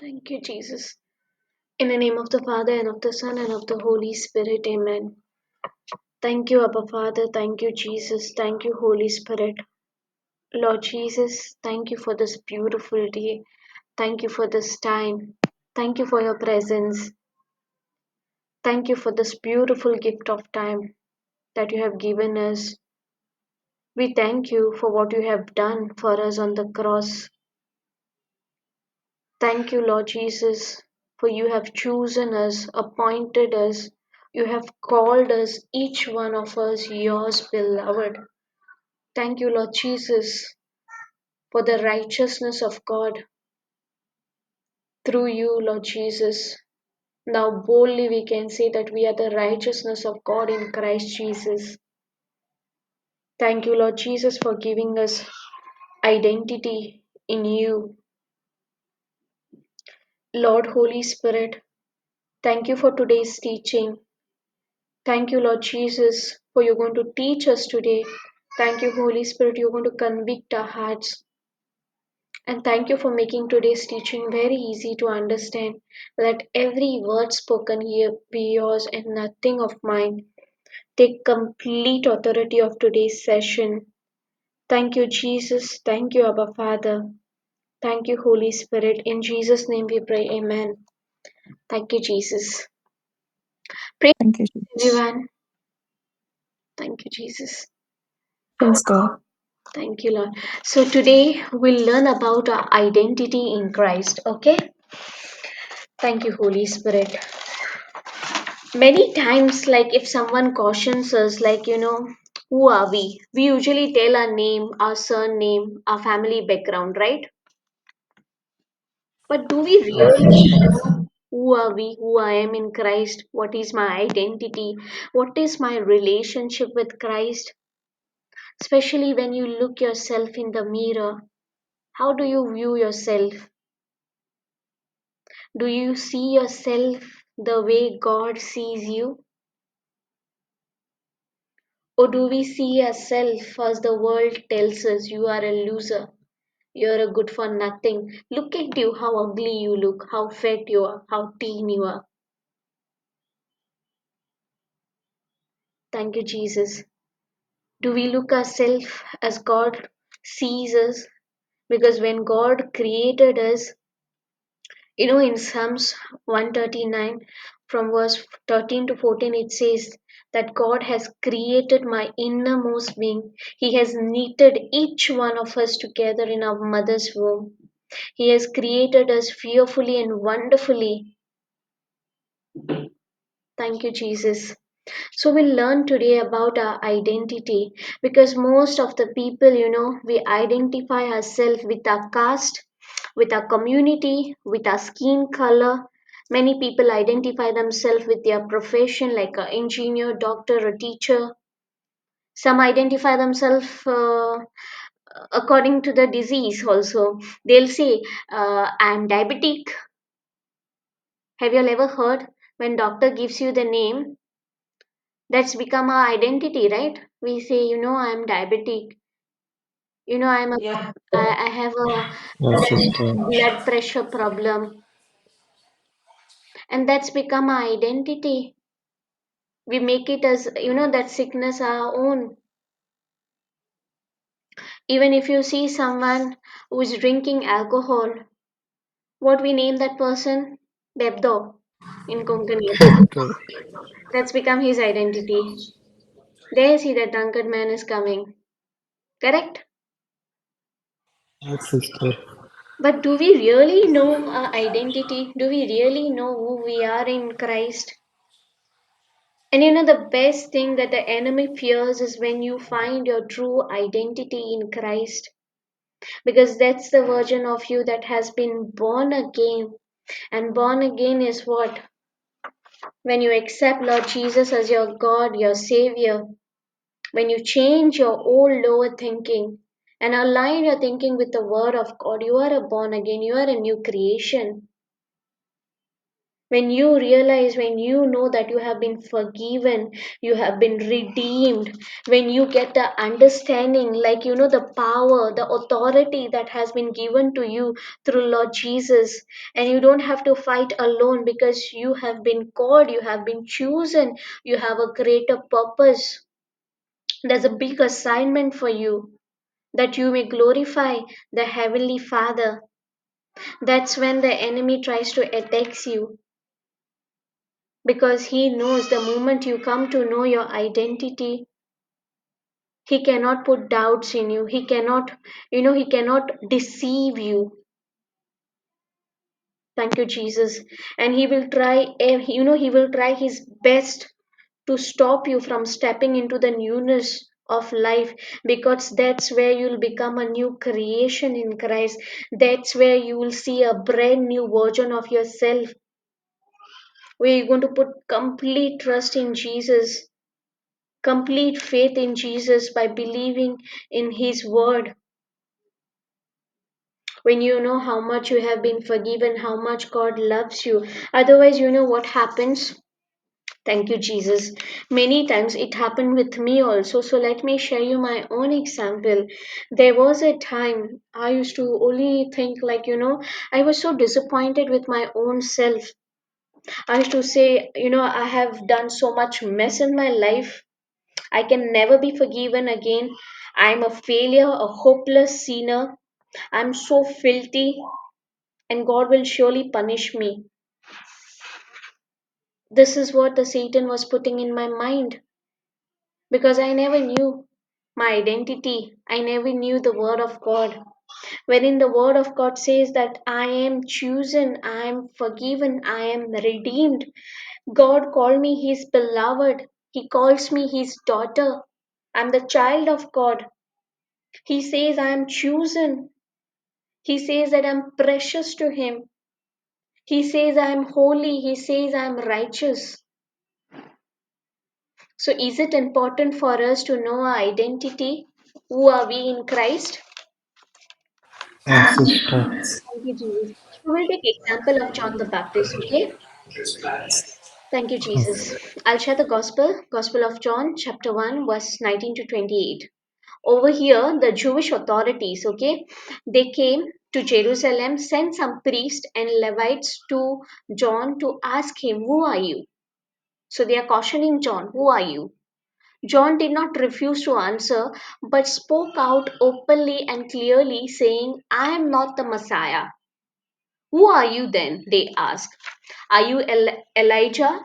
Thank you, Jesus. In the name of the Father, and of the Son, and of the Holy Spirit, amen. Thank you, Abba Father. Thank you, Jesus. Thank you, Holy Spirit. Lord Jesus, thank you for this beautiful day. Thank you for this time. Thank you for your presence. Thank you for this beautiful gift of time that you have given us. We thank you for what you have done for us on the cross. Thank you, Lord Jesus, for you have chosen us, appointed us, you have called us, each one of us, yours beloved. Thank you, Lord Jesus, for the righteousness of God through you, Lord Jesus. Now boldly we can say that we are the righteousness of God in Christ Jesus. Thank you, Lord Jesus, for giving us identity in you. Lord Holy Spirit, thank you for today's teaching. Thank you, Lord Jesus, for you're going to teach us today. Thank you, Holy Spirit, you're going to convict our hearts. And thank you for making today's teaching very easy to understand. Let every word spoken here be yours and nothing of mine. Take complete authority of today's session. Thank you, Jesus. Thank you, Abba Father. Thank you, Holy Spirit. In Jesus' name we pray. Amen. Thank you, Jesus. Praise Thank you, Jesus. everyone. Thank you, Jesus. Praise God. Thank you, Lord. So today we'll learn about our identity in Christ. Okay? Thank you, Holy Spirit. Many times, like if someone cautions us, like, who are we? We usually tell our name, our surname, our family background, right? But do we really know who are we, who I am in Christ? What is my identity? What is my relationship with Christ? Especially when you look yourself in the mirror, how do you view yourself? Do you see yourself the way God sees you? Or do we see ourselves as the world tells us you are a loser, you're a good for nothing? Look at you, how ugly you look, how fat you are, how thin you are. Thank you, Jesus. Do we look ourselves as God sees us? Because when God created us, in Psalms 139, from verse 13 to 14, it says that God has created my innermost being. He has knitted each one of us together in our mother's womb. He has created us fearfully and wonderfully. Thank you, Jesus. So we'll learn today about our identity because most of the people, we identify ourselves with our caste, with our community, with our skin color. Many people identify themselves with their profession, like an engineer, doctor, a teacher. Some identify themselves according to the disease also. They'll say, I'm diabetic. Have you ever heard when doctor gives you the name? That's become our identity, right? We say, I'm diabetic. I'm a, Yeah, I have a Yes, sister. blood pressure problem, and that's become our identity. We make it as, that sickness our own. Even if you see someone who is drinking alcohol, what we name that person? Debdo in Konkani. Correct. That's become his identity. There, see that drunkard man is coming. Correct? Yes, sister. But do we really know our identity? Do we really know who we are in Christ? And the best thing that the enemy fears is when you find your true identity in Christ. Because that's the version of you that has been born again. And born again is what? When you accept Lord Jesus as your God, your Savior. When you change your old lower thinking and align your thinking with the Word of God, you are a born again, you are a new creation. When you realize, when you know that you have been forgiven, you have been redeemed, when you get the understanding, like the power, the authority that has been given to you through Lord Jesus, and you don't have to fight alone because you have been called, you have been chosen, you have a greater purpose. There's a big assignment for you, that you may glorify the Heavenly Father. That's when the enemy tries to attack you, because he knows the moment you come to know your identity, he cannot put doubts in you. He cannot, he cannot deceive you. Thank you, Jesus. And he will try, he will try his best to stop you from stepping into the newness of life, because that's where you'll become a new creation in Christ. That's where you will see a brand new version of yourself, where you're going to put complete trust in Jesus, complete faith in Jesus by believing in His word. When you know how much you have been forgiven, how much God loves you. Otherwise, you know what happens? Thank you, Jesus. Many times it happened with me also. So let me share you my own example. There was a time I used to only think, like, I was so disappointed with my own self. I used to say, I have done so much mess in my life. I can never be forgiven again. I'm a failure, a hopeless sinner. I'm so filthy, and God will surely punish me. This is what the Satan was putting in my mind, because I never knew my identity. I never knew the word of God. Wherein the word of God says that I am chosen, I am forgiven, I am redeemed. God called me His beloved. He calls me His daughter. I'm the child of God. He says I am chosen. He says that I'm precious to Him. He says I am holy. He says I am righteous. So, is it important for us to know our identity? Who are we in Christ? Yes, sister. Thank you, Jesus. We will take example of John the Baptist, okay? Thank you, Yes, Jesus. I'll share the Gospel of John, chapter 1, verse 19 to 28. Over here, the Jewish authorities, okay, they came to Jerusalem, sent some priests and Levites to John to ask him, who are you? So they are cautioning John, who are you? John did not refuse to answer, but spoke out openly and clearly, saying, I am not the Messiah. Who are you then? They asked. Are you Elijah?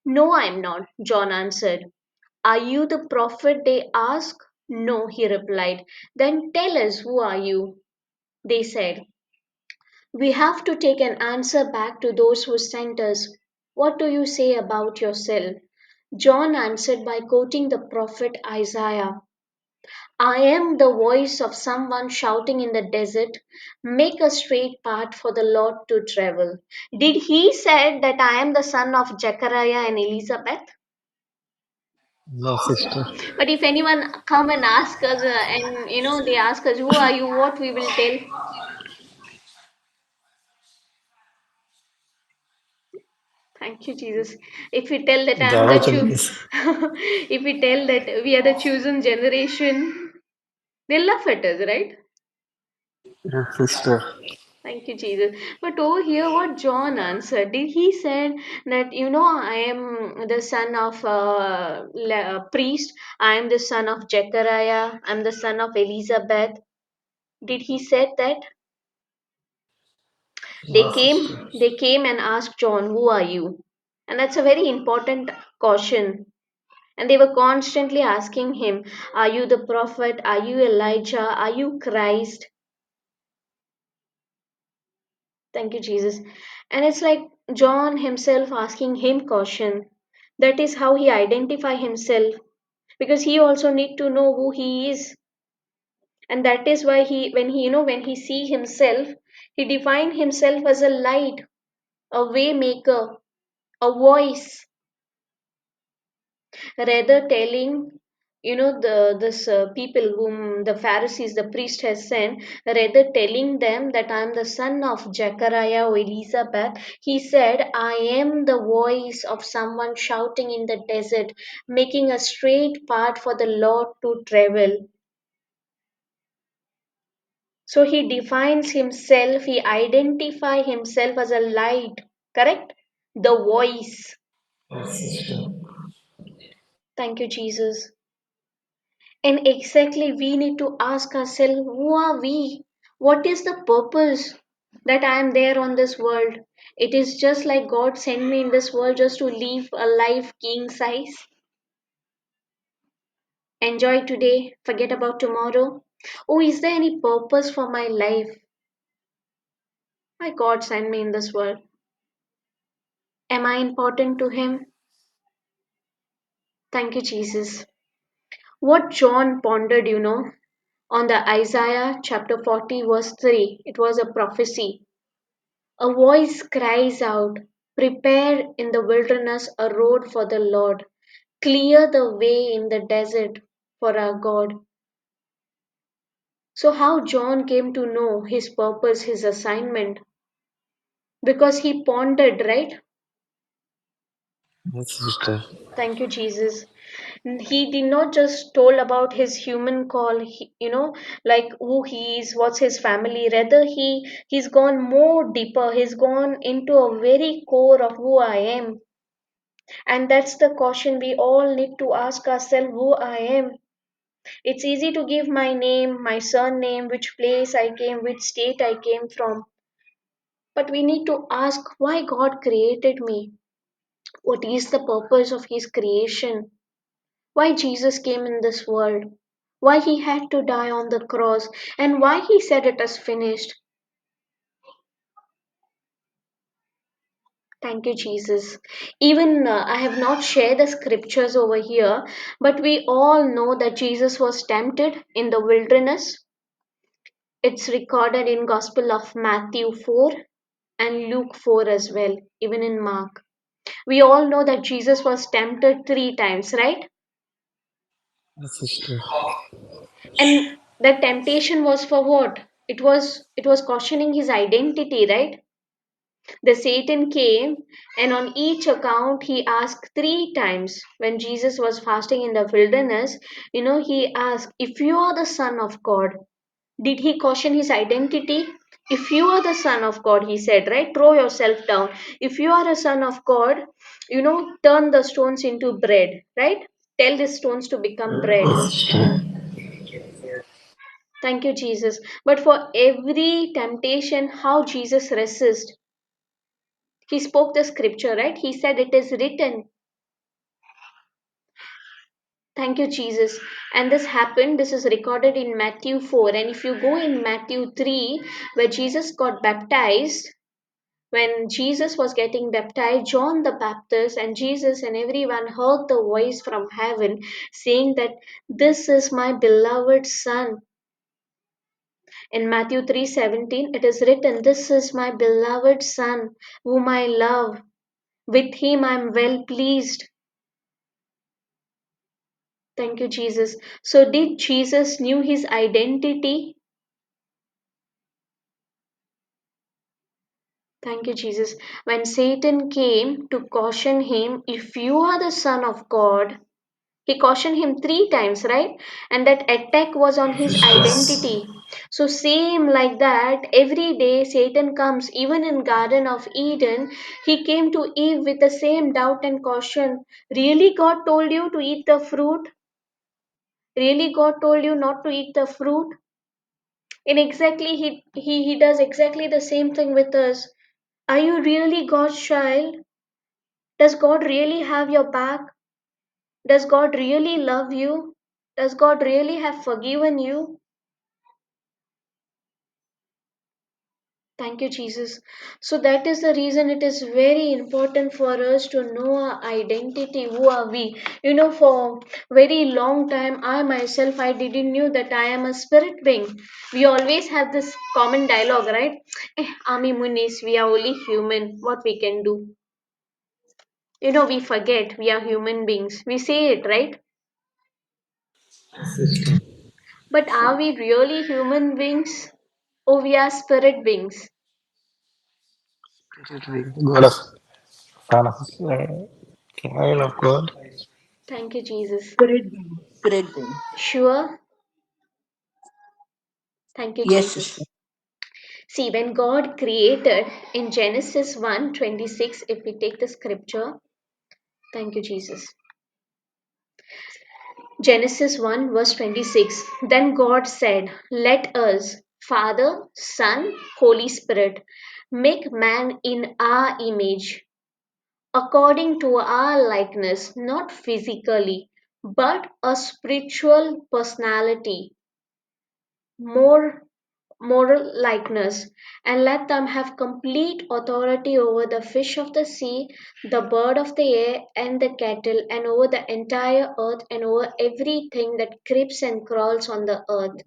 No, I am not, John answered. Are you the prophet? They asked. No, he replied. Then tell us, who are you? They said. We have to take an answer back to those who sent us. What do you say about yourself? John answered by quoting the prophet Isaiah. I am the voice of someone shouting in the desert, make a straight path for the Lord to travel. Did he say that I am the son of Zechariah and Elizabeth? yes, sister. But if anyone come and ask us, and they ask us, who are you? What we will tell? Thank you, Jesus. If we tell that I am the Congratulations. if we tell that we are the chosen generation, they'll laugh at us, right? Yes, sister. Thank you, Jesus. But over here, what John answered, did he said that I am the son of priest, I am the son of Zechariah, I'm the son of Elizabeth? Did he said that? Yes, sister. They came and asked John, who are you? And that's a very important caution. And they were constantly asking him, are you the prophet? Are you Elijah? Are you Christ? Thank you, Jesus. And it's like John himself asking him caution. That is how he identify himself, because he also need to know who he is. And that is why when he see himself, he define himself as a light, a way maker, a voice, rather telling the this people whom the Pharisees, the priest has sent, rather telling them that I am the son of Zechariah or Elizabeth, he said, I am the voice of someone shouting in the desert, making a straight path for the Lord to travel. So he defines himself, he identify himself as a light, correct? The voice. Yes, sister. Thank you, Jesus. And exactly we need to ask ourselves, who are we? What is the purpose that I am there on this world? It is just like God sent me in this world just to live a life king size. Enjoy today, forget about tomorrow. Oh, is there any purpose for my life? Why God sent me in this world? Am I important to Him? Thank you, Jesus. What John pondered, on the Isaiah chapter 40, verse 3, it was a prophecy. A voice cries out, prepare in the wilderness a road for the Lord, clear the way in the desert for our God. So, how John came to know his purpose, his assignment? Because he pondered, right? Yes, sister. Thank you, Jesus. He did not just told about his human call, like who he is, what's his family. Rather, he's gone more deeper. He's gone into a very core of who I am. And that's the question we all need to ask ourselves, who I am. It's easy to give my name, my surname, which place I came, which state I came from. But we need to ask why God created me. What is the purpose of His creation? Why Jesus came in this world? Why He had to die on the cross? And why He said it is finished? Thank you, Jesus. Even I have not shared the scriptures over here, but we all know that Jesus was tempted in the wilderness. It's recorded in Gospel of Matthew 4 and Luke 4 as well, even in Mark. We all know that Jesus was tempted 3 times, right? Yes, sister. And the temptation was for what? It was questioning his identity, right? The Satan came, and on each account he asked 3 times. When Jesus was fasting in the wilderness, he asked, if you are the Son of God. Did he caution his identity? If you are the Son of God, he said, right? Throw yourself down. If you are a Son of God, turn the stones into bread, right? Tell the stones to become bread. Yes, sister. Thank you, Jesus. But for every temptation, how Jesus resist? He spoke the scripture, right? He said, it is written. Thank you, Jesus. And this happened, this is recorded in Matthew 4. And if you go in Matthew 3, where Jesus got baptized, when Jesus was getting baptized, John the Baptist and Jesus and everyone heard the voice from heaven saying that this is my beloved Son. In Matthew 3:17, it is written, this is my beloved Son, whom I love. With him I am well pleased. Thank you, Jesus. So, did Jesus knew his identity? Thank you, Jesus. When Satan came to caution him, if you are the Son of God, he cautioned him 3 times, right? And that attack was on his Yes. identity. So same like that, every day Satan comes, even in Garden of Eden, he came to Eve with the same doubt and caution. Really God told you to eat the fruit? Really God told you not to eat the fruit? And exactly he does exactly the same thing with us. Are you really God's child? Does God really have your back? Does God really love you? Does God really have forgiven you? Thank you, Jesus. So that is the reason it is very important for us to know our identity. Who are we? For very long time, I myself, I didn't knew that I am a spirit being. We always have this common dialogue, right? Ami Munis, we are only human. What we can do? We forget we are human beings. We say it, right? Yes, sister. But are we really human beings? Or we are spirit beings? Spirit being God of Son of Child of God. Thank you, Jesus. Spirit being. Spirit being. Sure? Thank you, Yes, Jesus. sister. See, when God created in Genesis 1:26, if we take the scripture, thank you, Jesus. Genesis 1 verse 26. Then God said, let us, Father, Son, Holy Spirit, make man in our image, according to our likeness, not physically, but a spiritual personality, more moral likeness, and let them have complete authority over the fish of the sea, the bird of the air, and the cattle, and over the entire earth, and over everything that creeps and crawls on the earth.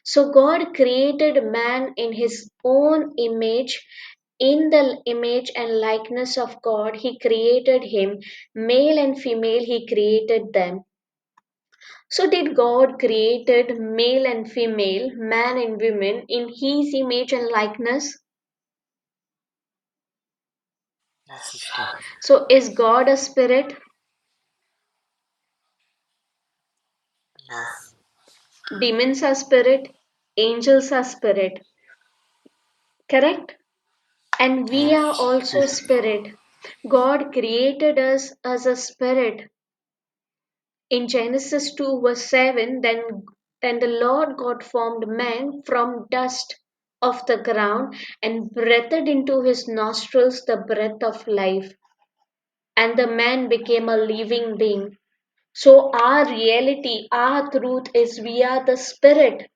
So God created man in his own image. In the image and likeness of God, he created him. Male and female, he created them. So did God created male and female, man and women in his image and likeness? Yes, sister. So is God a spirit? Yes. Demons are spirit, angels are spirit, correct? And we are Yes. also Sister. spirit. God created us as a spirit. In Genesis 2 verse 7, then the Lord God formed man from dust of the ground and breathed into his nostrils the breath of life, and the man became a living being. So our reality, our truth is we are the spirit.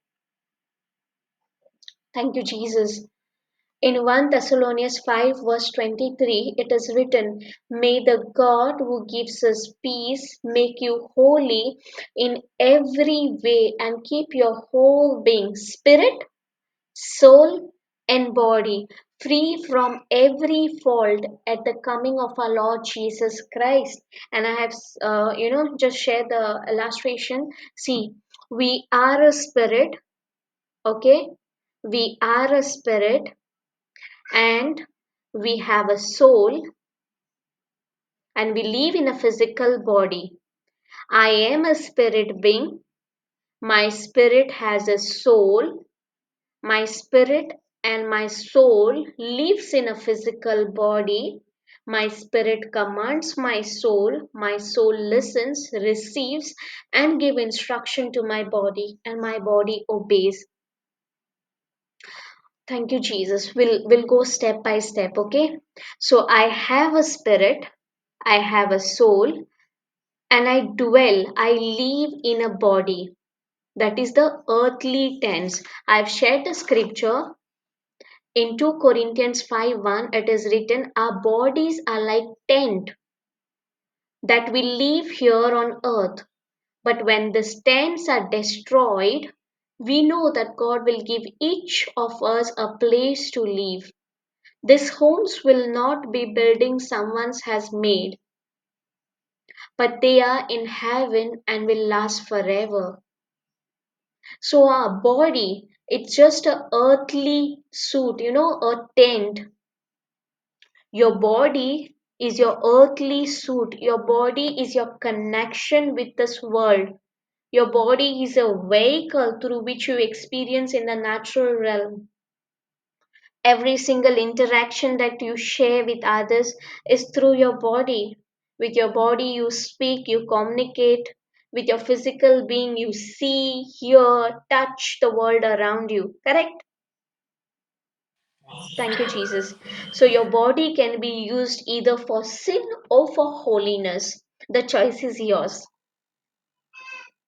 Thank you, Jesus. In 1 Thessalonians 5 verse 23, it is written, may the God who gives us peace make you holy in every way and keep your whole being, spirit, soul, and body, free from every fault at the coming of our Lord Jesus Christ. And I have, just shared the illustration. See, we are a spirit, okay? We are a spirit, and we have a soul, and we live in a physical body. I am a spirit being. My spirit has a soul. My spirit and my soul lives in a physical body. My spirit commands my soul listens, receives, and give instruction to my body, and my body obeys. Thank you, Jesus. We'll go step by step, okay? So I have a spirit, I have a soul, and I live in a body. That is the earthly tense. I've shared the scripture in 2 Corinthians 5:1. It is written, our bodies are like tent that we live here on earth. But when the tents are destroyed, we know that God will give each of us a place to live. These homes will not be buildings someone has made, but they are in heaven and will last forever. So our body, it's just a earthly suit, a tent. Your body is your earthly suit. Your body is your connection with this world. Your body is a vehicle through which you experience in the natural realm. Every single interaction that you share with others is through your body. With your body, you speak, you communicate. With your physical being, you see, hear, touch the world around you. Correct? Thank you, Jesus. So, your body can be used either for sin or for holiness. The choice is yours.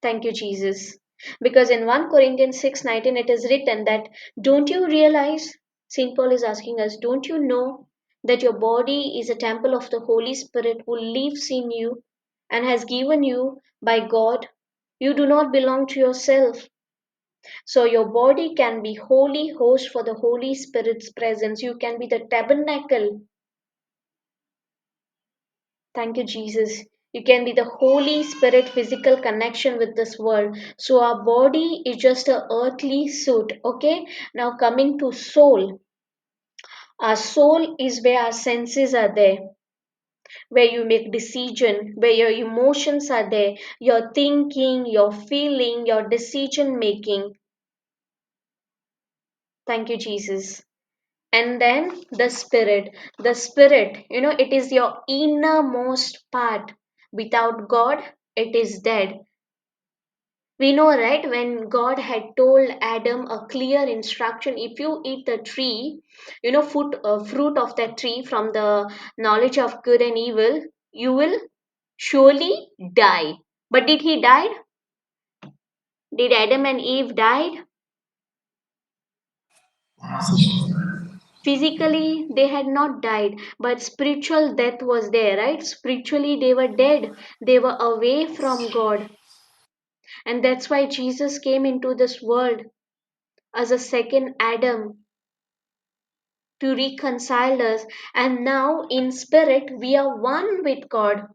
Thank you, Jesus. Because in 1 Corinthians 6:19 it is written that, don't you realize, St. Paul is asking us, don't you know that your body is a temple of the Holy Spirit who lives in you and has given you by God? You do not belong to yourself. So your body can be holy host for the Holy Spirit's presence. You can be the tabernacle. Thank you, Jesus. You can be the Holy Spirit physical connection with this world. So our body is just a earthly suit. Okay. Now coming to soul. Our soul is where our senses are there, where you make decision, where your emotions are there, your thinking, your feeling, your decision making. Thank you, Jesus. And then the spirit, it is your innermost part. Without God, it is dead. We know, right, when God had told Adam a clear instruction, if you eat the tree, fruit of that tree from the knowledge of good and evil, you will surely die. But did he die? Did Adam and Eve died? Yes, sister. Physically, they had not died, but spiritual death was there, right? Spiritually, they were dead. They were away from God. And that's why Jesus came into this world as a second Adam to reconcile us. And now, in spirit, we are one with God.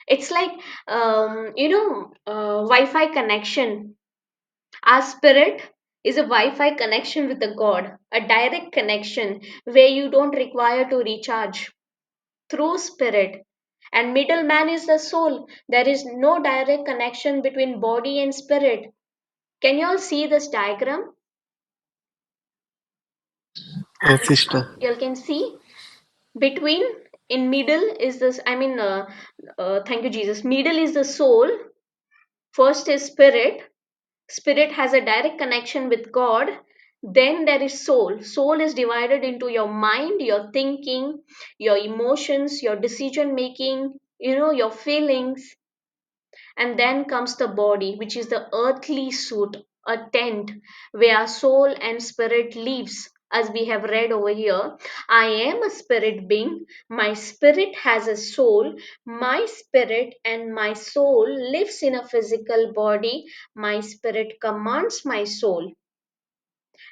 It's like, Wi Fi connection. Our spirit is a Wi Fi connection with the God, a direct connection where you don't require to recharge through spirit. And middleman is the soul. There is no direct connection between body and spirit. Can you all see this diagram? Yes, sister. You all can see between, in middle is this, thank you, Jesus. Middle is the soul, first is spirit. Spirit has a direct connection with God. Then there is soul. Soul is divided into your mind, your thinking, your emotions, your decision making, your feelings. And then comes the body, which is the earthly suit, a tent where soul and spirit lives. As we have read over here, I am a spirit being. My spirit has a soul. My spirit and my soul lives in a physical body. My spirit commands my soul,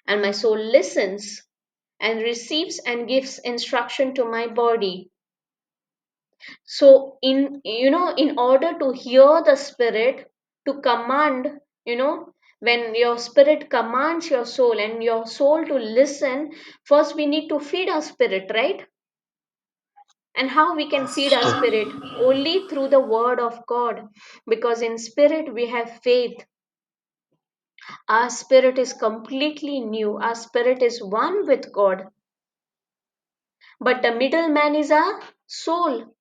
and my soul listens and receives and gives instruction to my body. So in order to hear the spirit, to command, when your spirit commands your soul and your soul to listen, first we need to feed our spirit, right? And how we can Yes, feed our sister. spirit? Only through the word of God, because in spirit we have faith. Our spirit is completely new. Our spirit is one with God. But the middleman is our soul.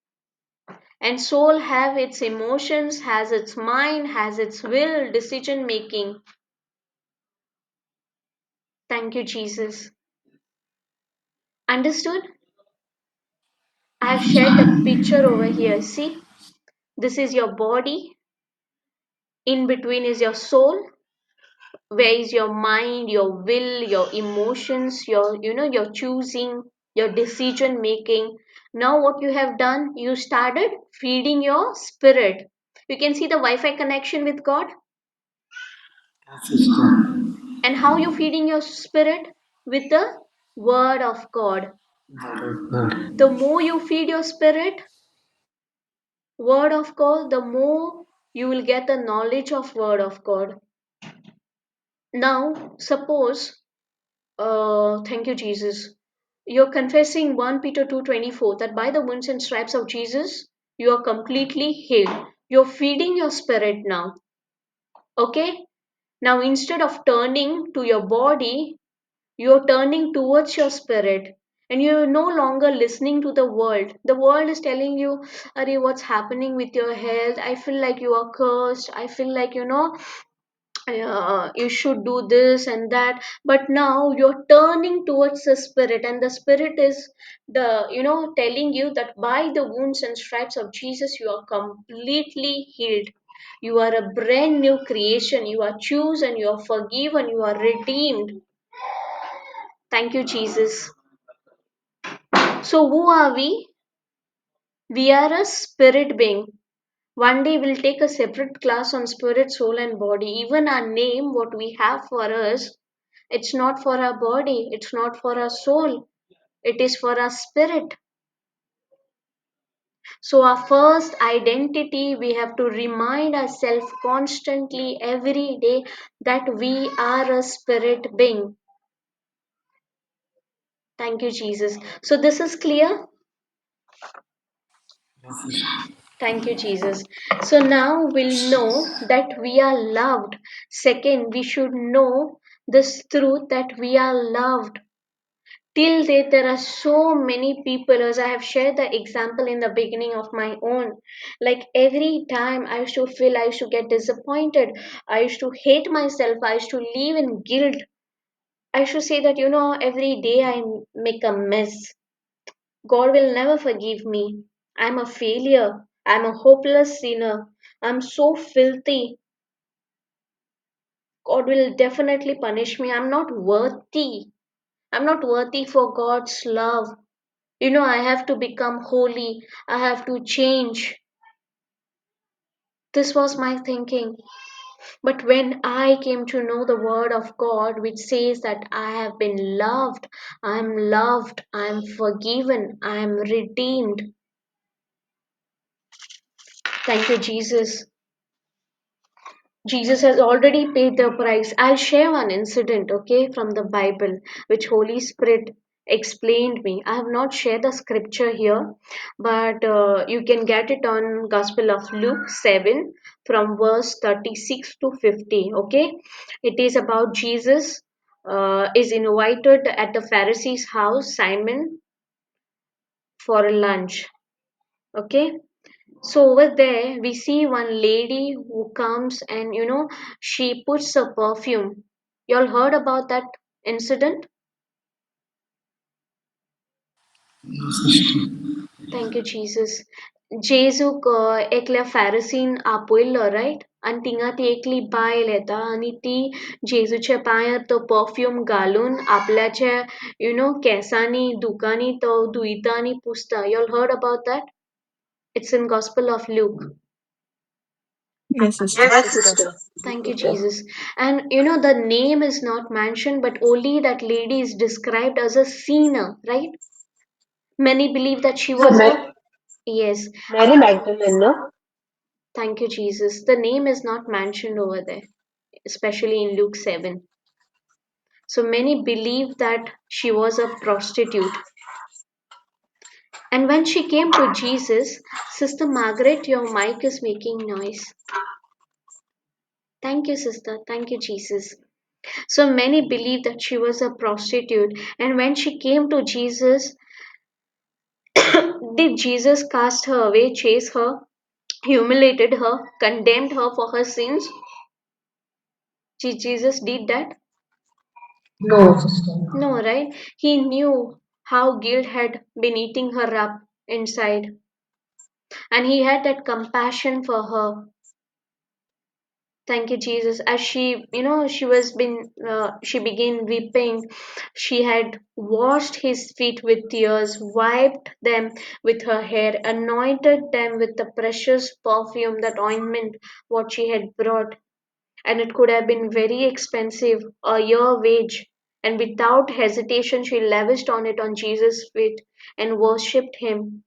And soul have its emotions, has its mind, has its will, decision making. Thank you, Jesus. Understood? I have shared the picture over here. See, this is your body. In between is your soul. Where is your mind, your will, your emotions, your choosing, your decision making. Now what you have done, you started feeding your spirit. You can see the Wi-Fi connection with God. Yes, sister. And how you feeding your spirit? With the word of God. Word of God. The more you feed your spirit, word of God, the more you will get the knowledge of word of God. Now suppose, thank you, Jesus, you're confessing 1 Peter 2:24 that by the wounds and stripes of Jesus you are completely healed. You're feeding your spirit now. Okay. Now instead of turning to your body, you're turning towards your spirit, and you're no longer listening to the world. The world is telling you, Are, what's happening with your health? I feel like you are cursed. I feel like, you should do this and that. But now you're turning towards the spirit, and the spirit is telling you that by the wounds and stripes of Jesus, you are completely healed. You are a brand new creation. You are chosen. You are forgiven. You are redeemed. Thank you, Jesus. So, who are we? We are a spirit being. One day we'll take a separate class on spirit, soul, and body. Even our name, what we have for us, it's not for our body, it's not for our soul, it is for our spirit. So, our first identity, we have to remind ourselves constantly every day that we are a spirit being. Thank you, Jesus. So, this is clear. Yes, sister. Thank you, Jesus. So now we'll know that we are loved. Second, we should know this truth that we are loved. Till date, there are so many people, as I have shared the example in the beginning of my own. Like every time I used to feel, I used to get disappointed, I used to hate myself, I used to live in guilt. I used to say that, every day I make a mess. God will never forgive me. I'm a failure. I'm a hopeless sinner. I'm so filthy. God will definitely punish me. I'm not worthy. I'm not worthy for God's love. I have to become holy. I have to change. This was my thinking. But when I came to know the word of God, which says that I have been loved, I'm forgiven, I'm redeemed. Thank you, Jesus. Jesus has already paid the price. I'll share one incident, okay, from the Bible, which Holy Spirit explained me. I have not shared the scripture here, but you can get it on Gospel of Luke 7 from verse 36 to 50, okay? It is about Jesus is invited at the Pharisee's house, Simon, for a lunch, okay? So over there, we see one lady who comes and she puts a perfume. Y'all heard about that incident? Yes, sister. Thank you, Jesus. जेजूक एकल्या फॅरसीन आपयल्लो right आणि तिंगा ती एकली बायल येता आणि ती जेजूच्या पांयार तो परफ्यूम घालून आपल्याच्या केसांनी दुकांनी तो धुयता आणि पुसता. You all heard about that? It's in Gospel of Luke. Yes, sister. Yes, sister. Thank you, Jesus. And the name is not mentioned, but only that lady is described as a sinner, right? Many believe that she She's a was a. Yes, Mary Magdalene, no? thank you, Jesus. The name is not mentioned over there, especially in Luke 7. So many believe that she was a prostitute. And when she came to Jesus, Sister Margaret, your mic is making noise. Thank you, Sister. Thank you, Jesus. So many believe that she was a prostitute. And when she came to Jesus, did Jesus cast her away, chase her, humiliated her, condemned her for her sins? Jesus did that? No, sister. No, right? He knew how guilt had been eating her up inside. And he had that compassion for her. Thank you, Jesus. As she began weeping. She had washed his feet with tears, wiped them with her hair, anointed them with the precious perfume, that ointment, what she had brought. And it could have been very expensive, a year wage. And without hesitation, she lavished on it on Jesus' feet and worshipped him.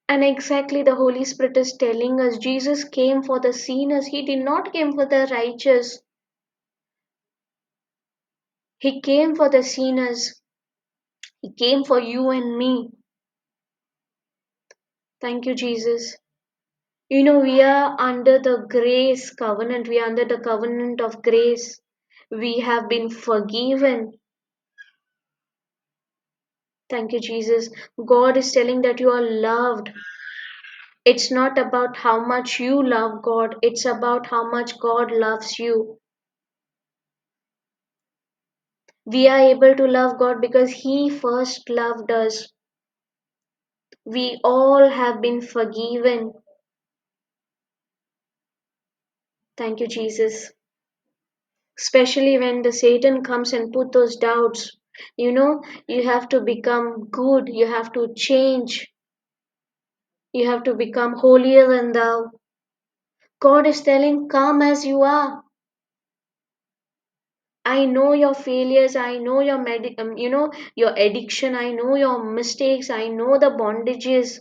And exactly the Holy Spirit is telling us Jesus came for the sinners. He did not came for the righteous. He came for the sinners. He came for you and me. Thank you, Jesus. We are under the grace covenant. We are under the covenant of grace. We have been forgiven. Thank you, Jesus. God is telling that you are loved. It's not about how much you love God, it's about how much God loves you. We are able to love God because He first loved us. We all have been forgiven. Thank you, Jesus. Especially when the Satan comes and put those doubts. You have to become good. You have to change. You have to become holier than thou. God is telling, come as you are. I know your failures. I know your your addiction. I know your mistakes. I know the bondages.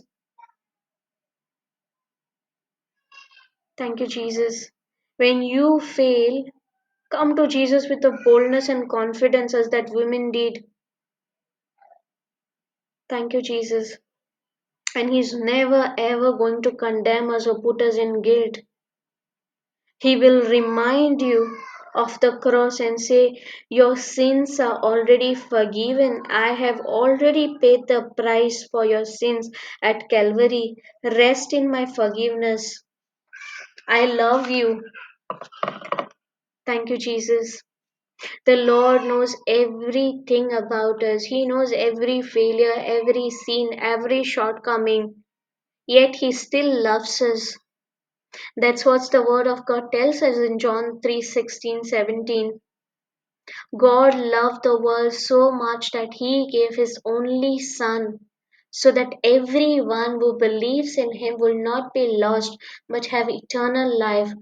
Thank you, Jesus. When you fail, come to Jesus with the boldness and confidence as that woman did. Thank you, Jesus. And He's never ever going to condemn us or put us in guilt. He will remind you of the cross and say, your sins are already forgiven. I have already paid the price for your sins at Calvary. Rest in my forgiveness. I love you. Thank you, Jesus. The Lord knows everything about us. He knows every failure, every sin, every shortcoming. Yet He still loves us. That's what the Word of God tells us in John 3:16, 17. God loved the world so much that He gave His only Son, so that everyone who believes in Him will not be lost but have eternal life.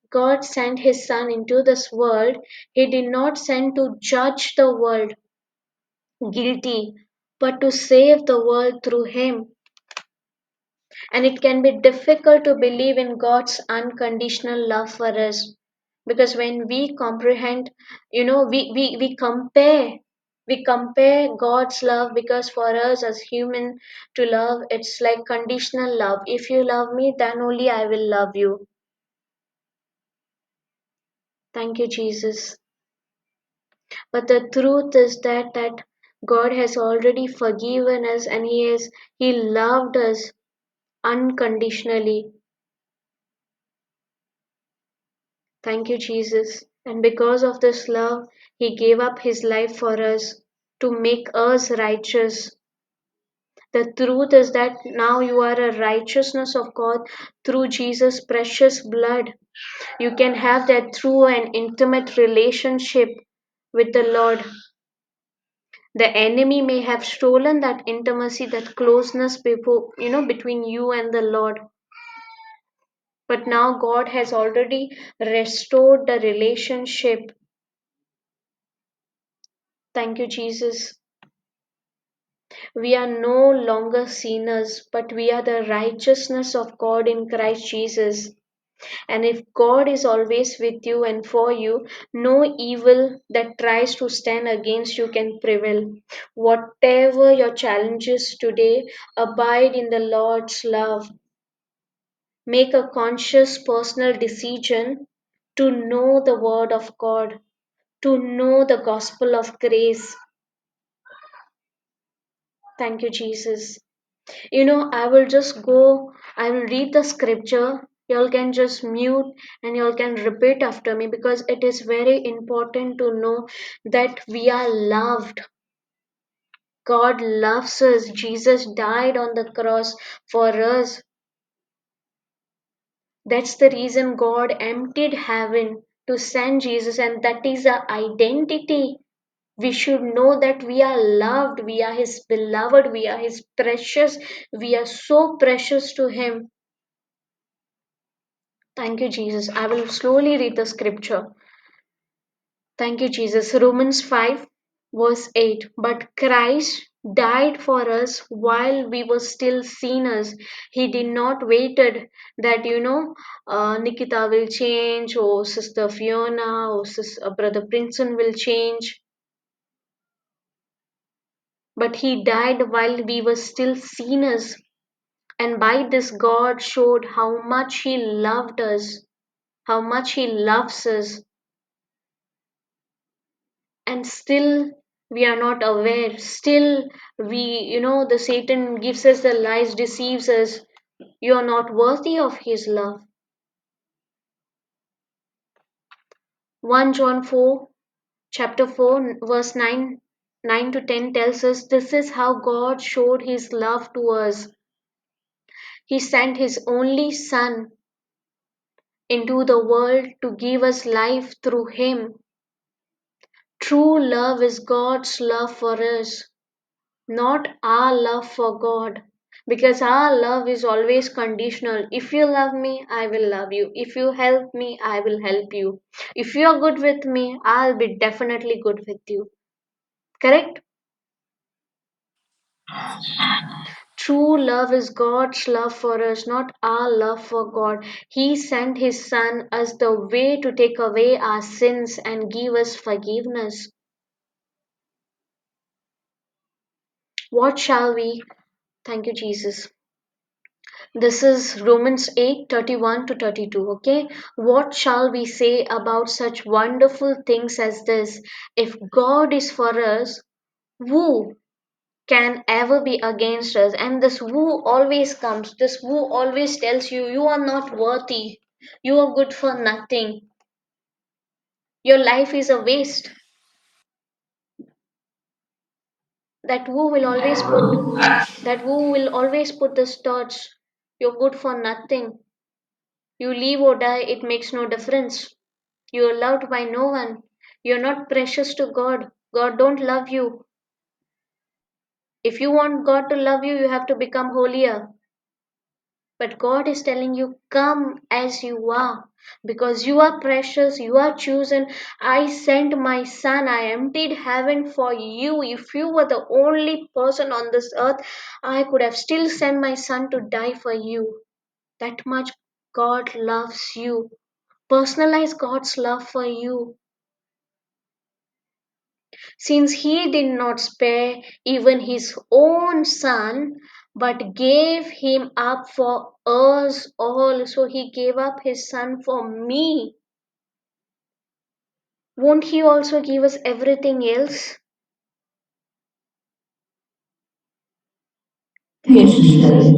God sent His Son into this world. He did not send to judge the world guilty, but to save the world through Him. And it can be difficult to believe in God's unconditional love for us. Because when we comprehend, we compare God's love, because for us as human to love, it's like conditional love. If you love me, then only I will love you. Thank you, Jesus. But the truth is that God has already forgiven us, and He loved us unconditionally. Thank you, Jesus. And because of this love, He gave up His life for us to make us righteous. The truth is that now you are a righteousness of God through Jesus' precious blood. You can have that through an intimate relationship with the Lord. The enemy may have stolen that intimacy, that closeness between you and the Lord. But now God has already restored the relationship. Thank you, Jesus. We are no longer sinners, but we are the righteousness of God in Christ Jesus. And if God is always with you and for you, no evil that tries to stand against you can prevail. Whatever your challenges today, abide in the Lord's love. Make a conscious personal decision to know the Word of God, to know the gospel of grace. Thank you, Jesus. I will just go, I will read the scripture. Y'all can just mute and y'all can repeat after me, because it is very important to know that we are loved. God loves us. Jesus died on the cross for us. That's the reason God emptied heaven to send Jesus, and that is our identity. We should know that we are loved, we are His beloved, we are His precious, we are so precious to Him. Thank you, Jesus. I will slowly read the scripture. Thank you, Jesus. Romans 5, verse 8. But Christ died for us while we were still sinners. He did not waited that, Nikita will change, or Sister Fiona, or Brother Princeton will change. But He died while we were still sinners. And by this, God showed how much He loved us, how much He loves us. And still we are not aware. Still the Satan gives us the lies, deceives us. You are not worthy of His love. 1 John 4, chapter 4, verse 9 to 10 tells us, this is how God showed His love to us. He sent His only Son into the world to give us life through Him. True love is God's love for us, not our love for God. Because our love is always conditional. If you love me, I will love you. If you help me, I will help you. If you are good with me, I'll be definitely good with you. Correct? True love is God's love for us, not our love for God. He sent His Son as the way to take away our sins and give us forgiveness. What shall we? Thank you, Jesus. This is Romans 8:31 to 32. Okay, what shall we say about such wonderful things as this? If God is for us, who can ever be against us? And this who always comes, this who always tells you, you are not worthy, you are good for nothing, your life is a waste. That who will always put, that who will always put this thoughts, you're good for nothing, you live or die, it makes no difference. You are loved by no one. You're not precious to God. God don't love you. If you want God to love you, you have to become holier. But God is telling you, come as you are. Because you are precious, you are chosen. I sent my son, I emptied heaven for you. If you were the only person on this earth, I could have still sent my son to die for you. That much God loves you. Personalize God's love for you. Since he did not spare even his own son, but gave him up for us all. So he gave up his son for me. Won't he also give us everything else? Thank Yes, you, Jesus. sister.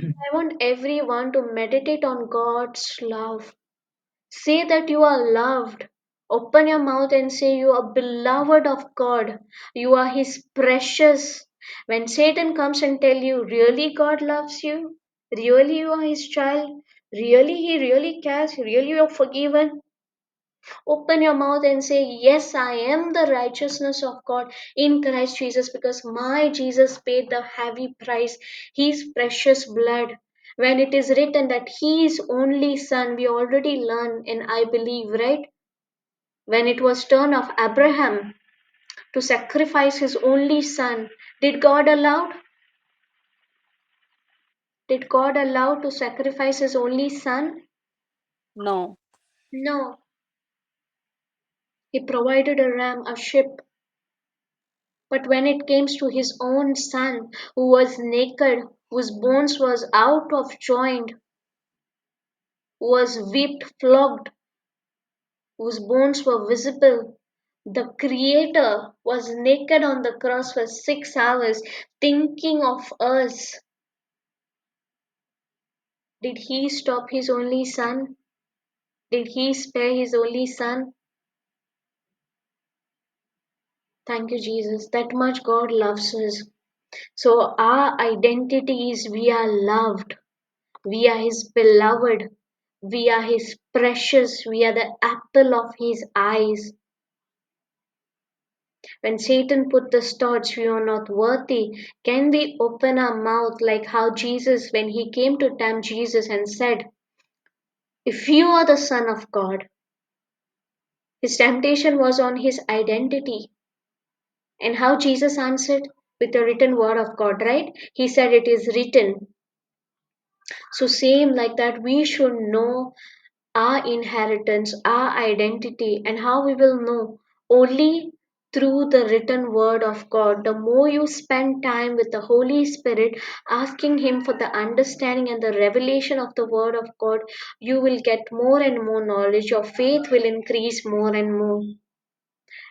I want everyone to meditate on God's love. Say that you are loved. Open your mouth and say you are beloved of God. You are His precious. When Satan comes and tell you, really God loves you? Really you are His child? Really He really cares? Really you are forgiven? Open your mouth and say, yes, I am the righteousness of God in Christ Jesus because my Jesus paid the heavy price, His precious blood. When it is written that His only Son, we already learned and I believe, right? When it was turn of Abraham to sacrifice his only son, did God allow? Did God allow to sacrifice his only son? No. No. He provided a ram, a sheep. But when it came to his own son, who was naked, whose bones was out of joint, who was whipped, flogged, whose bones were visible, the Creator was naked on the cross for 6 hours, thinking of us. Did he stop his only son? Did he spare his only son? Thank you, Jesus. That much God loves us. So our identity is we are loved. We are His beloved. We are His precious. We are the apple of His eyes. When Satan put the thoughts we are not worthy, can we open our mouth like how Jesus, when He came to tempt Jesus and said, if you are the Son of God, His temptation was on His identity. And how Jesus answered? With the written word of God, right? He said, it is written. So, same like that, we should know our inheritance, our identity, and how we will know only through the written word of God. The more you spend time with the Holy Spirit, asking Him for the understanding and the revelation of the word of God, you will get more and more knowledge. Your faith will increase more and more.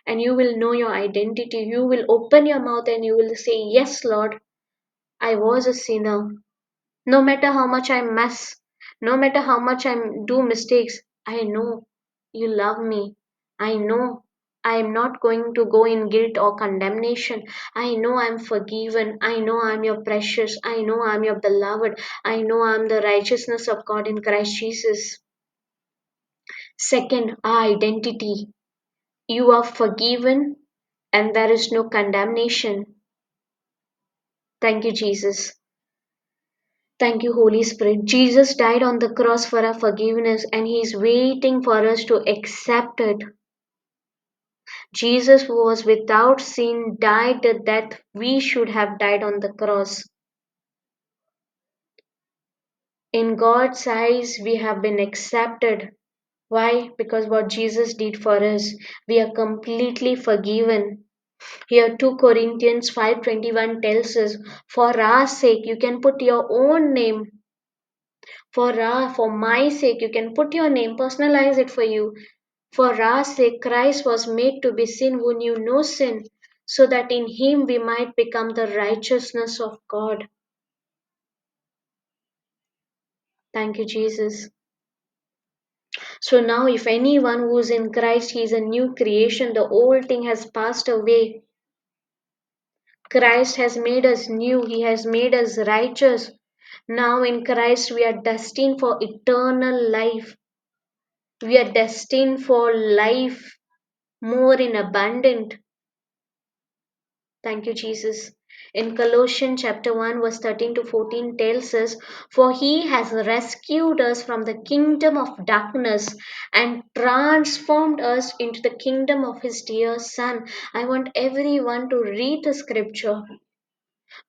And you will know your identity. You will open your mouth and you will say, yes, Lord, I was a sinner. No matter how much I mess, no matter how much I do mistakes, I know you love me. I know I am not going to go in guilt or condemnation. I know I'm forgiven. I know I'm your precious. I know I'm your beloved. I know I'm the righteousness of God in Christ Jesus. Second, our identity. You are forgiven and there is no condemnation. Thank you, Jesus. Thank you, Holy Spirit. Jesus died on the cross for our forgiveness and He is waiting for us to accept it. Jesus, who was without sin, died the death we should have died on the cross. In God's eyes, we have been accepted. Why? Because what Jesus did for us, we are completely forgiven. Here 2 Corinthians 5:21 tells us, for our sake, you can put your own name. For my sake, you can put your name, personalize it for you. For our sake, Christ was made to be sin who knew no sin, so that in him we might become the righteousness of God. Thank you, Jesus. So now, if anyone who is in Christ, he is a new creation. The old thing has passed away. Christ has made us new. He has made us righteous. Now in Christ, we are destined for eternal life. We are destined for life more in abundant. Thank you, Jesus. In Colossians chapter 1, verse 13 to 14 tells us, for he has rescued us from the kingdom of darkness and transformed us into the kingdom of his dear Son. I want everyone to read the scripture.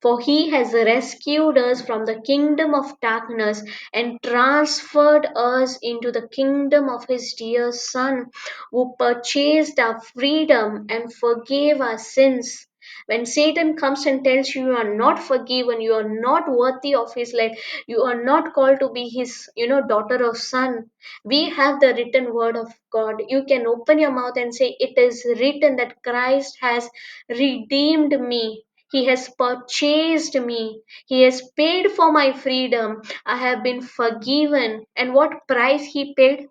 For he has rescued us from the kingdom of darkness and transferred us into the kingdom of his dear Son, who purchased our freedom and forgave our sins. When Satan comes and tells you you are not forgiven, you are not worthy of his life, you are not called to be his, daughter or son, we have the written word of God. You can open your mouth and say, it is written that Christ has redeemed me. He has purchased me. He has paid for my freedom. I have been forgiven. And what price he paid?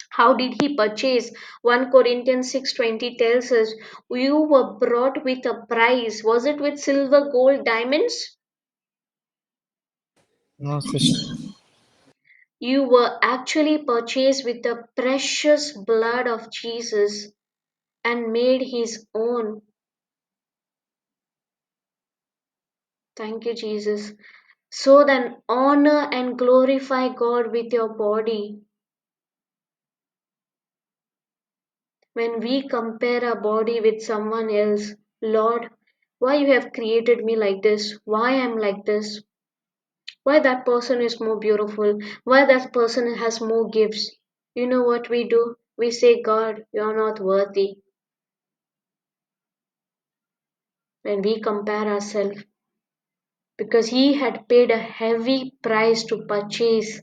How did he purchase? 1 Corinthians 6:20 tells us, you were brought with a price. Was it with silver, gold, diamonds? No, sister. You were actually purchased with the precious blood of Jesus and made his own. Thank you, Jesus. So then honor and glorify God with your body. When we compare our body with someone else, Lord, why you have created me like this? Why I'm like this? Why that person is more beautiful? Why that person has more gifts? You know what we do? We say, God, you're not worthy. When we compare ourselves, because He had paid a heavy price to purchase,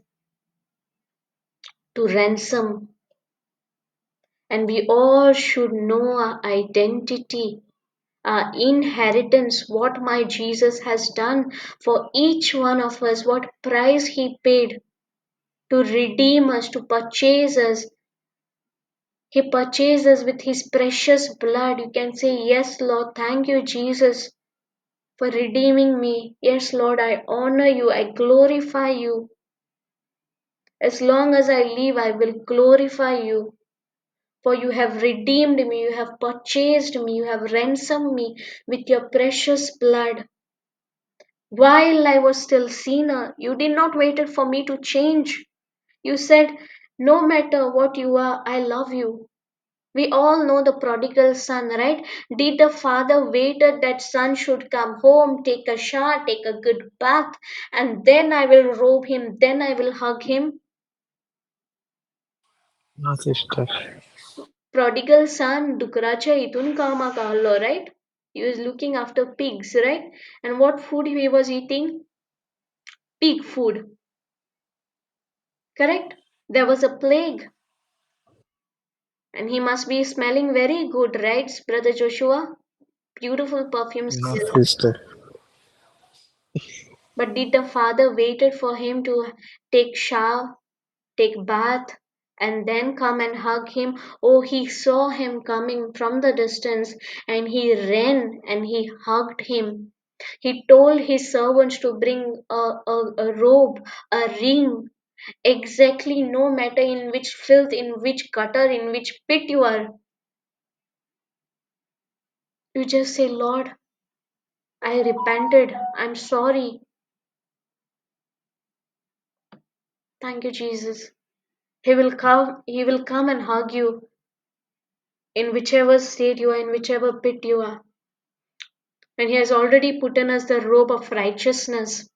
to ransom, and we all should know our identity, our inheritance, what my Jesus has done for each one of us, what price He paid to redeem us, to purchase us. He purchased us with His precious blood. You can say, yes, Lord, thank you, Jesus, for redeeming me. Yes, Lord, I honor you, I glorify you. As long as I live, I will glorify you. For you have redeemed me, you have purchased me, you have ransomed me with your precious blood. While I was still sinner, you did not wait for me to change. You said, no matter what you are, I love you. We all know the prodigal son, right? Did the father waited that son should come home, take a shower, take a good bath, and then I will robe him, then I will hug him? No, sister. Prodigal son, dukaracha itun kama kallo, right? He was looking after pigs, right? And what food he was eating? Pig food, correct? There was a plague, and he must be smelling very good, right, Brother Joshua? Beautiful perfume No, smell. sister. But did the father waited for him to take shower, take bath, and then come and hug him? Oh, he saw him coming from the distance, and he ran and he hugged him. He told his servants to bring a robe, a ring, exactly no matter in which filth, in which gutter, in which pit you are. You just say, Lord, I repented, I'm sorry. Thank you, Jesus. He will come and hug you in whichever state you are, in whichever pit you are. And He has already put in us the robe of righteousness.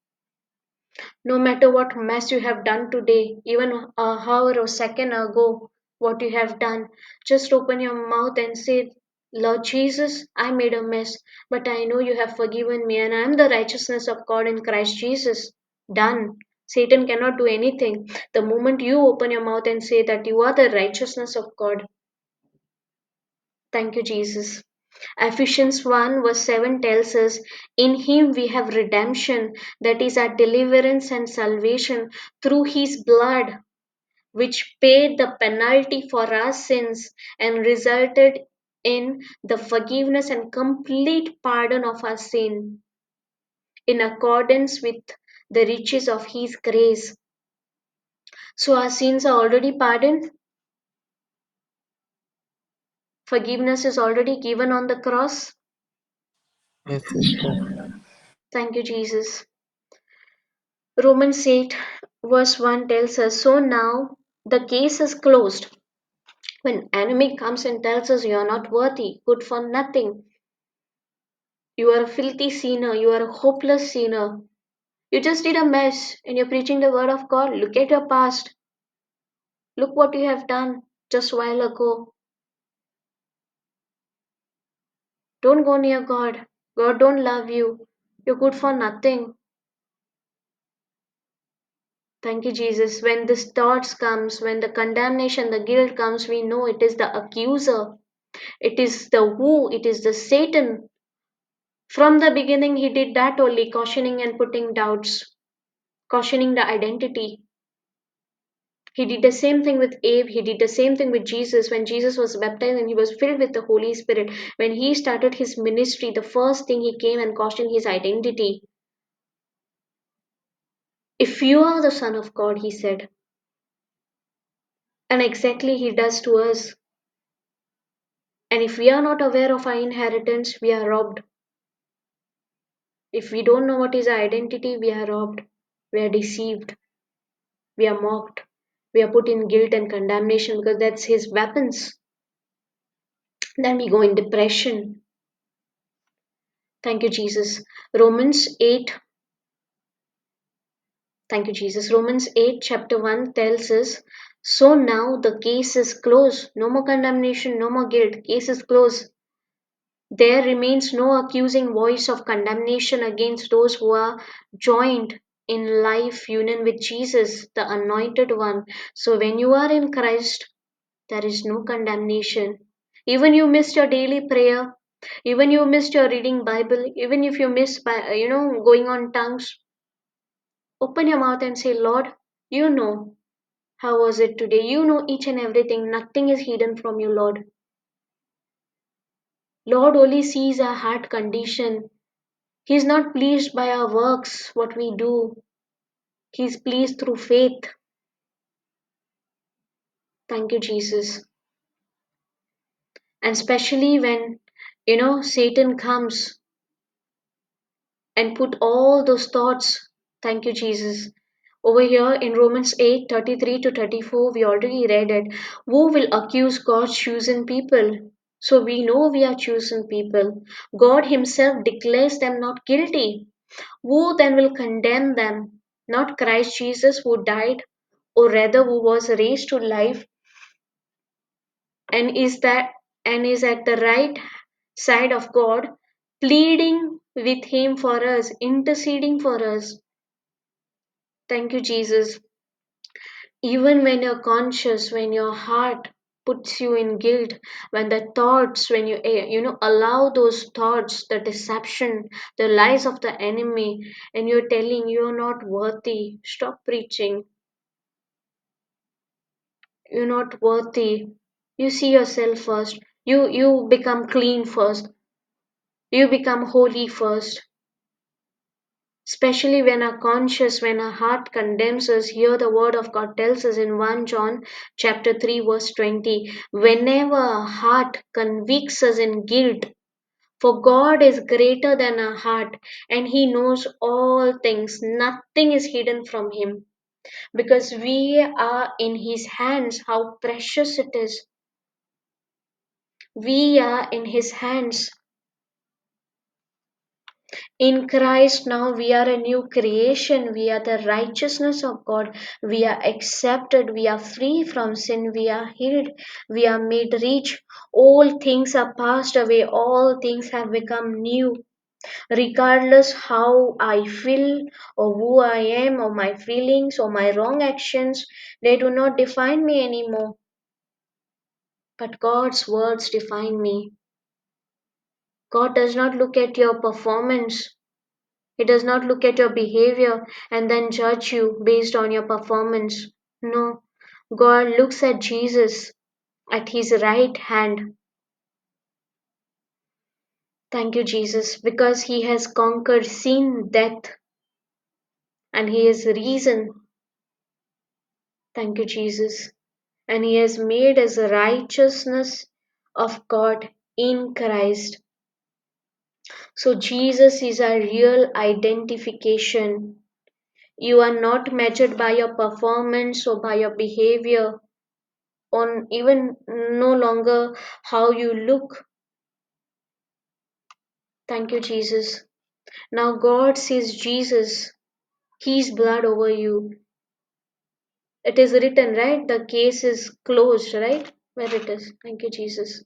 No matter what mess you have done today, even an hour or second ago, what you have done, just open your mouth and say, Lord Jesus, I made a mess, but I know you have forgiven me, and I am the righteousness of God in Christ Jesus. Done. Satan cannot do anything. The moment you open your mouth and say that you are the righteousness of God, thank you, Jesus. Ephesians 1 verse 7 tells us, in Him we have redemption, that is our deliverance and salvation through His blood, which paid the penalty for our sins and resulted in the forgiveness and complete pardon of our sin in accordance with the riches of His grace. So our sins are already pardoned. Forgiveness is already given on the cross. Yes, sister. Thank you, Jesus. Romans 8 verse 1 tells us, so now the case is closed. When enemy comes and tells us you are not worthy, good for nothing, you are a filthy sinner, you are a hopeless sinner, you just did a mess and you're preaching the word of God, look at your past, look what you have done just a while ago. Don't go near God. God don't love you. You're good for nothing. Thank you, Jesus. When this thoughts comes, when the condemnation, the guilt comes, we know it is the accuser. It is the who, it is the Satan. From the beginning, he did that only, cautioning and putting doubts, cautioning the identity. He did the same thing with Abe. He did the same thing with Jesus when Jesus was baptized and he was filled with the Holy Spirit. When he started his ministry, the first thing he came and cautioned his identity. If you are the Son of God, he said. And exactly he does to us. And if we are not aware of our inheritance, we are robbed. If we don't know what is our identity, we are robbed. We are deceived. We are mocked. We are put in guilt and condemnation because that's his weapons. Then we go in depression. Thank you, Jesus. Romans 8. Thank you, Jesus. Romans 8, chapter 1 tells us, so now the case is closed. No more condemnation, no more guilt. Case is closed. There remains no accusing voice of condemnation against those who are joined in life union with Jesus, the Anointed One. So when you are in Christ, there is no condemnation. Even you missed your daily prayer, even you missed your reading Bible, even if you miss going on tongues, open your mouth and say, Lord, you know how was it today. You know each and everything. Nothing is hidden from you, Lord. Lord only sees our heart condition. He is not pleased by our works, what we do. He is pleased through faith. Thank you, Jesus. And especially when, Satan comes and put all those thoughts. Thank you, Jesus. Over here in Romans 8:33 to 34, we already read it. Who will accuse God's chosen people? So we know we are chosen people. God Himself declares them not guilty. Who then will condemn them? Not Christ Jesus who died, or rather who was raised to life and is at the right side of God, pleading with Him for us, interceding for us. Thank you, Jesus. Even when you're conscious, when your heart puts you in guilt, when the thoughts, when you allow those thoughts, the deception, the lies of the enemy, and you're telling you're not worthy, stop preaching. You're not worthy. You see yourself first. You become clean first. You become holy first. Especially when our conscious, when our heart condemns us, here the word of God tells us in 1 John chapter 3 verse 20, whenever our heart convicts us in guilt, for God is greater than our heart and He knows all things. Nothing is hidden from Him. because we are in His hands. How precious it is. We are in His hands. In Christ now we are a new creation. We are the righteousness of God. We are accepted. We are free from sin. We are healed. We are made rich. All things are passed away. All things have become new. Regardless how I feel or who I am or my feelings or my wrong actions, they do not define me anymore. But God's words define me. God does not look at your performance. He does not look at your behavior and then judge you based on your performance. No, God looks at Jesus at His right hand. Thank you, Jesus, because He has conquered sin, death, and He is risen. Thank you, Jesus. And He has made us the righteousness of God in Christ. So, Jesus is our real identification. You are not measured by your performance or by your behavior, on even no longer how you look. Thank you, Jesus. Now God sees Jesus, His blood over you. It is written, right? The case is closed, right? Where it is. Thank you, Jesus.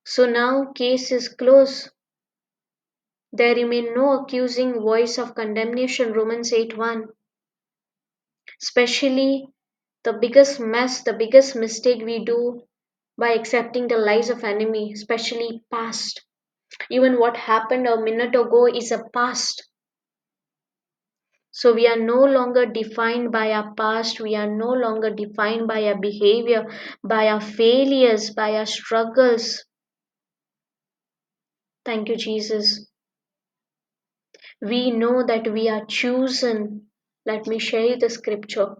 So now case is closed. There remain no accusing voice of condemnation, Romans 8:1. Especially the biggest mess, the biggest mistake we do by accepting the lies of enemy, especially past. Even what happened a minute ago is a past. So we are no longer defined by our past. We are no longer defined by our behavior, by our failures, by our struggles. Thank you, Jesus. We know that we are chosen. Let me share you the scripture.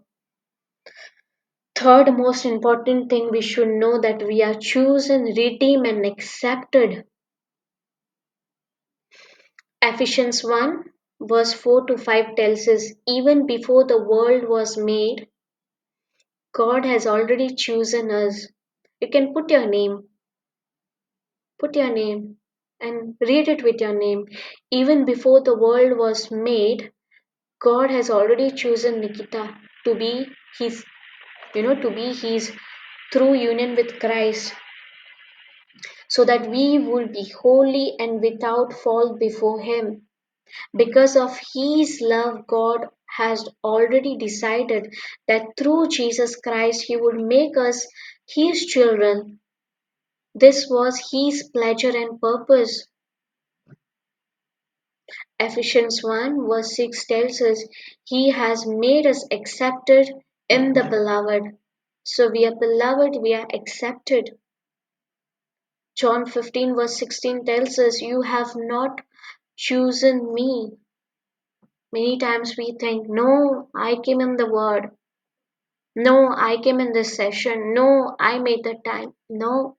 Third most important thing we should know that we are chosen, redeemed, and accepted. Ephesians 1 verse 4 to 5 tells us, even before the world was made, God has already chosen us. You can put your name and read it with your name. Even before the world was made, God has already chosen Nikita to be his, to be his through union with Christ, so that we will be holy and without fault before him. Because of his love, God has already decided that through Jesus Christ he would make us his children. This was his pleasure and purpose. Ephesians 1 verse 6 tells us he has made us accepted in the beloved. So we are beloved, we are accepted. John 15 verse 16 tells us you have not chosen me. Many times we think, no, I came in the word. No, I came in this session. No, I made the time. No,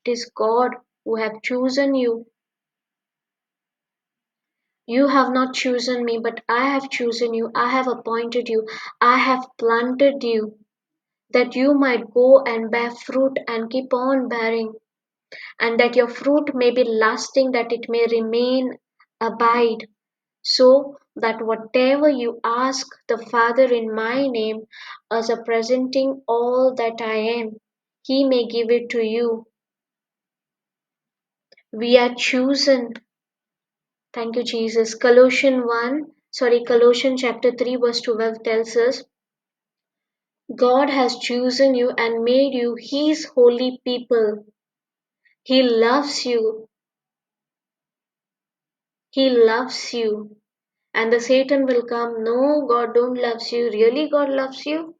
it is God who have chosen you. You have not chosen me, but I have chosen you. I have appointed you. I have planted you that you might go and bear fruit and keep on bearing, and that your fruit may be lasting, that it may remain, abide, so that whatever you ask the Father in my name, as a presenting all that I am, he may give it to you. We are chosen. Thank you, Jesus. Colossians chapter 3, verse 12 tells us, God has chosen you and made you his holy people. He loves you. He loves you. And the Satan will come, no, God don't loves you. Really, God loves you?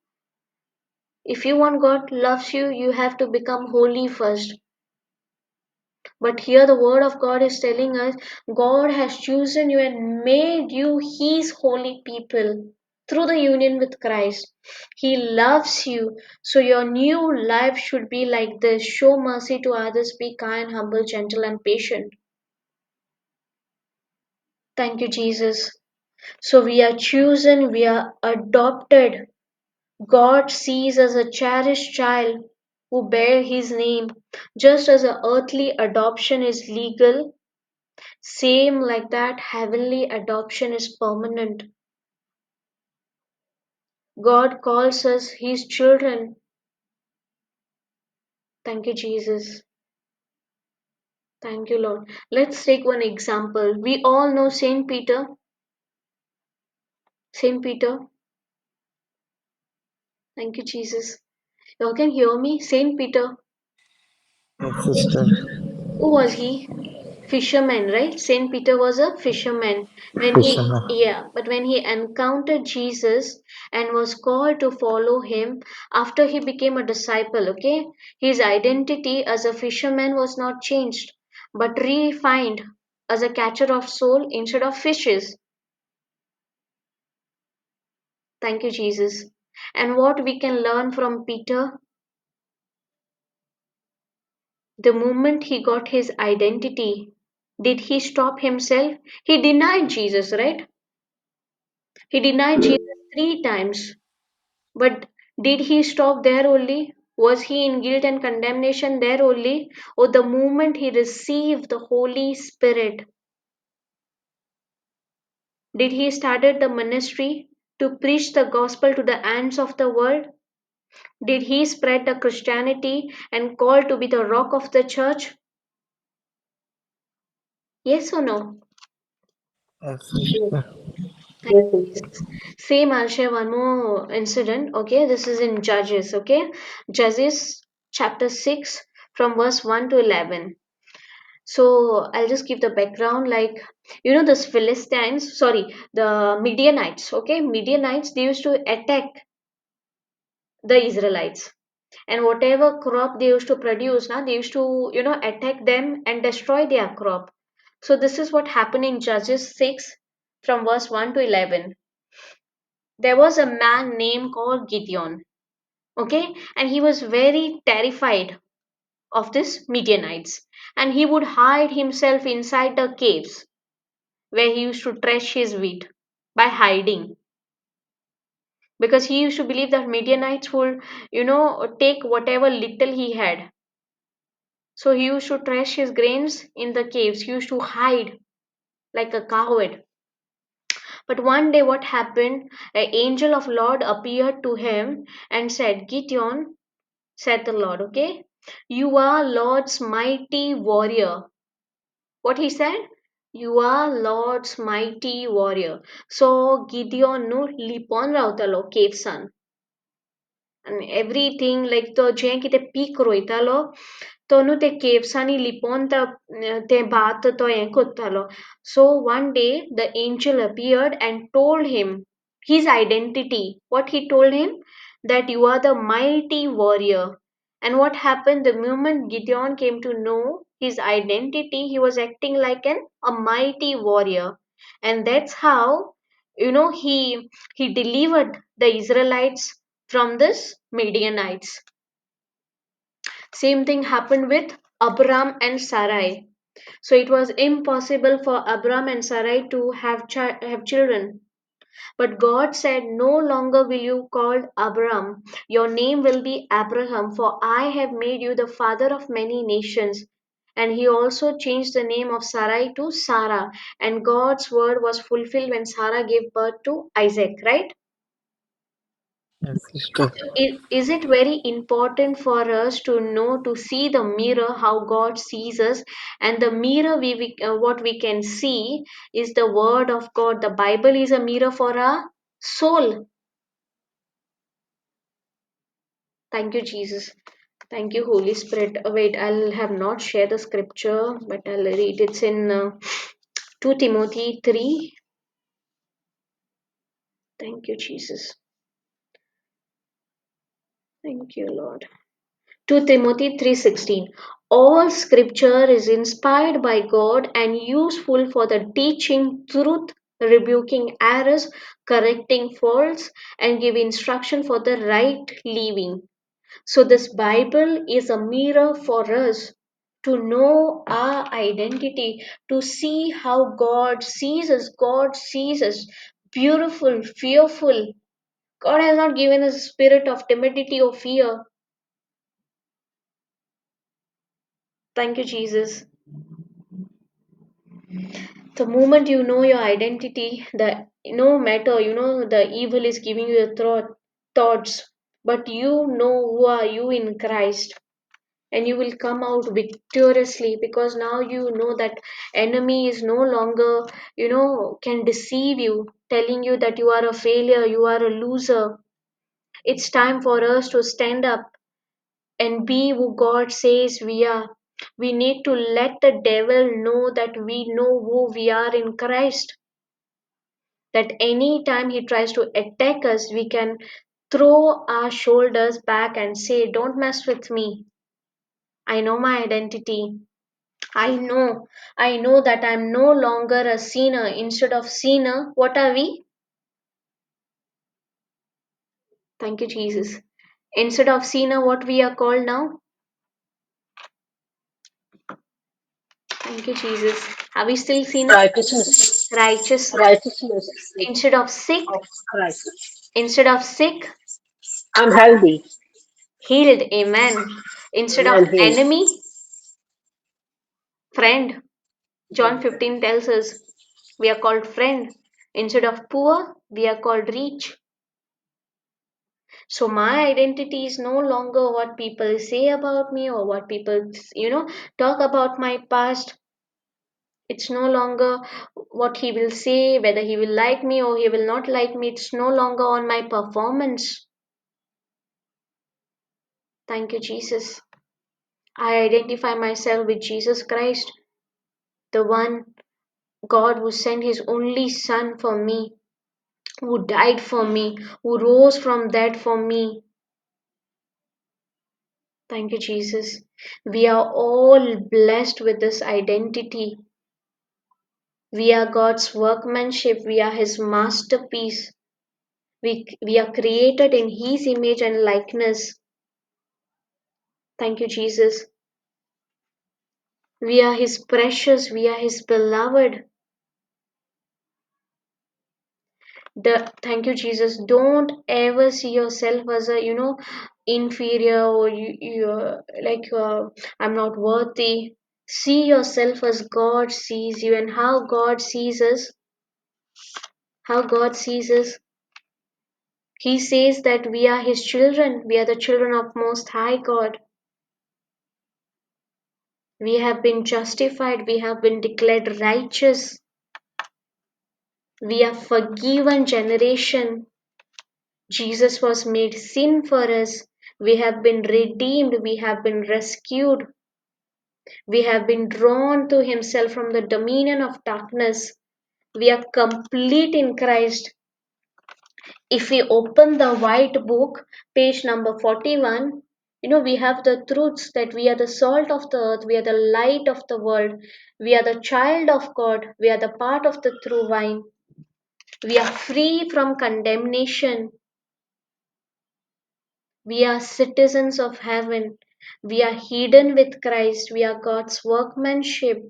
If you want God loves you, you have to become holy first. But here the word of God is telling us, God has chosen you and made you his holy people through the union with Christ. He loves you. So your new life should be like this. Show mercy to others, be kind, humble, gentle, and patient. Thank you, Jesus. So we are chosen, we are adopted. God sees as a cherished child who bear his name. Just as a earthly adoption is legal, same like that heavenly adoption is permanent. God calls us his children. Thank you, Jesus. Thank you, Lord. Let's take one example. We all know Saint Peter. Saint Peter. Thank you, Jesus. You all can hear me? Saint Peter. Yes, sister. Who was he? Fisherman, right? Saint Peter was a fisherman. Fisherman. But when he encountered Jesus and was called to follow him after he became a disciple, okay, his identity as a fisherman was not changed, but refined as a catcher of soul instead of fishes. Thank you, Jesus. And what we can learn from Peter, the moment he got his identity, did he stop himself? He denied Jesus, right? He denied Jesus 3 times. But did he stop there only? Was he in guilt and condemnation there only? Or the moment he received the Holy Spirit, did he started the ministry to preach the gospel to the ends of the world? Did he spread the Christianity and call to be the rock of the church? Yes or no? Yes, Yes. sister. Thank Yes, you, sister. Jesus. Same, I'll share one more incident. Okay, this is in Judges. Okay, Judges chapter 6 from verse 1 to 11. So I'll just give the background, like, this Philistines, sorry, the Midianites. Okay, Midianites, they used to attack the Israelites, and whatever crop they used to produce, now they used to attack them and destroy their crop. So this is what happened in Judges 6 from verse 1 to 11. There was a man named called Gideon, okay, and he was very terrified of this Midianites, and he would hide himself inside the caves where he used to thresh his wheat by hiding, because he used to believe that Midianites would take whatever little he had. So he used to thresh his grains in the caves. He used to hide like a coward. But one day what happened? An angel of Lord appeared to him and said, Gideon, said the Lord, okay, you are Lord's mighty warrior. What he said? You are Lord's mighty warrior. So Gideon no lipon rautalo cave son. And everything like to jen kite peak roitalo to no te cave sani lipon ta te baat to enkotalo. So one day the angel appeared and told him his identity. What he told him? That you are the mighty warrior. And what happened the moment Gideon came to know his identity, he was acting like a mighty warrior. And that's how, he delivered the Israelites from this Midianites. Same thing happened with Abram and Sarai. So it was impossible for Abram and Sarai to have children. But God said, no longer will you call Abram. Your name will be Abraham, for I have made you the father of many nations. And he also changed the name of Sarai to Sarah. And God's word was fulfilled when Sarah gave birth to Isaac, right? Yes, sister. Is it very important for us to know, to see the mirror how God sees us? And the mirror what we can see is the word of God. The Bible is a mirror for our soul. Thank you, Jesus. Thank you, Holy Spirit. Wait, I'll have not shared the scripture, but I'll read. It's in 2 Timothy 3. Thank you, Jesus. Thank you, Lord. 2 Timothy 3:16. All scripture is inspired by God and useful for the teaching truth, rebuking errors, correcting faults, and give instruction for the right living. So this Bible is a mirror for us to know our identity, to see how God sees us. God sees us beautiful, fearful. God has not given us a spirit of timidity or fear. Thank you, Jesus. The moment you know your identity, the no matter the evil is giving you the thoughts, but you know who are you in Christ, and you will come out victoriously, because now you know that enemy is no longer can deceive you, telling you that you are a failure, you are a loser. It's time for us to stand up and be who God says we are. We need to let the devil know that we know who we are in Christ, that any time he tries to attack us, we can throw our shoulders back and say, don't mess with me. I know my identity. I know that I'm no longer a sinner. Instead of sinner, what are we? Thank you, Jesus. Instead of sinner, what we are called now? Thank you, Jesus. Are we still sinner? Righteousness. Righteous. Righteousness Instead of sick, of Christ. instead of sick, I'm healthy. healed. Amen. Instead of Amen. Healed. enemy, friend. John 15 tells us we are called friend. Instead of poor, we are called rich. So my identity is no longer what people say about me or what people, talk about my past. It's no longer what he will say, whether he will like me or he will not like me. It's no longer on my performance. Thank you, Jesus. I identify myself with Jesus Christ, the one God who sent his only Son for me, who died for me, who rose from dead for me. Thank you, Jesus. We are all blessed with this identity. We are God's workmanship. We are his masterpiece. We are created in his image and likeness. Thank you, Jesus. We are his precious. We are his beloved. Thank you, Jesus. Don't ever see yourself as a inferior, or I'm not worthy. See yourself as God sees you, and how God sees us. How God sees us. He says that we are his children. We are the children of Most High God. We have been justified. We have been declared righteous. We are forgiven generation. Jesus was made sin for us. We have been redeemed. We have been rescued. We have been drawn to himself from the dominion of darkness. We are complete in Christ. If we open the white book, page number 41, we have the truths that we are the salt of the earth, we are the light of the world, we are the child of God, we are the part of the true vine, we are free from condemnation, we are citizens of heaven, we are hidden with Christ, we are God's workmanship.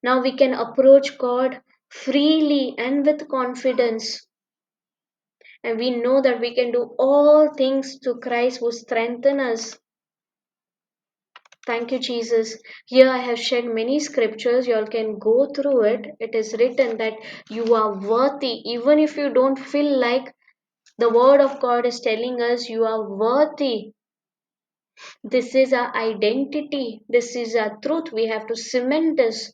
Now we can approach God freely and with confidence. And we know that we can do all things through Christ who strengthens us. Thank you, Jesus. Here I have shared many scriptures. You all can go through it. It is written that you are worthy. Even if you don't feel like, the word of God is telling us you are worthy. This is our identity. This is our truth. We have to cement this.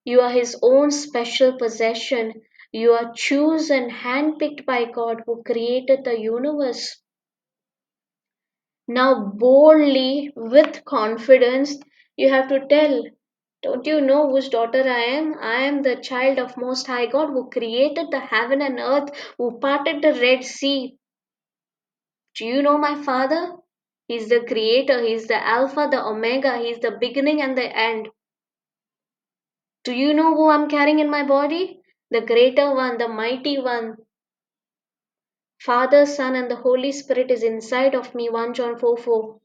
You are his own special possession. You are chosen, handpicked by God who created the universe. Now, boldly, with confidence, you have to tell, don't you know whose daughter I am? I am the child of Most High God who created the heaven and earth, who parted the Red Sea. Do you know my Father? He's the Creator, He's the Alpha, the Omega, He's the beginning and the end. Do you know who I'm carrying in my body? The Greater One, the Mighty One. Father, Son, and the Holy Spirit is inside of me, 1 John 4:4.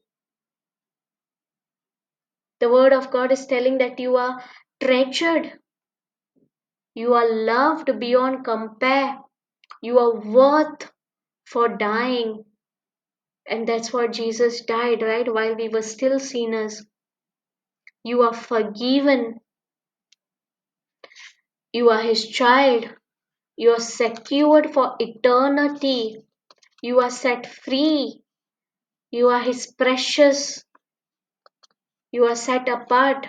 The word of God is telling that you are treasured, you are loved beyond compare, you are worth for dying. And that's what Jesus died, right? While we were still sinners. You are forgiven. You are his child. You are secured for eternity. You are set free. You are his precious. You are set apart.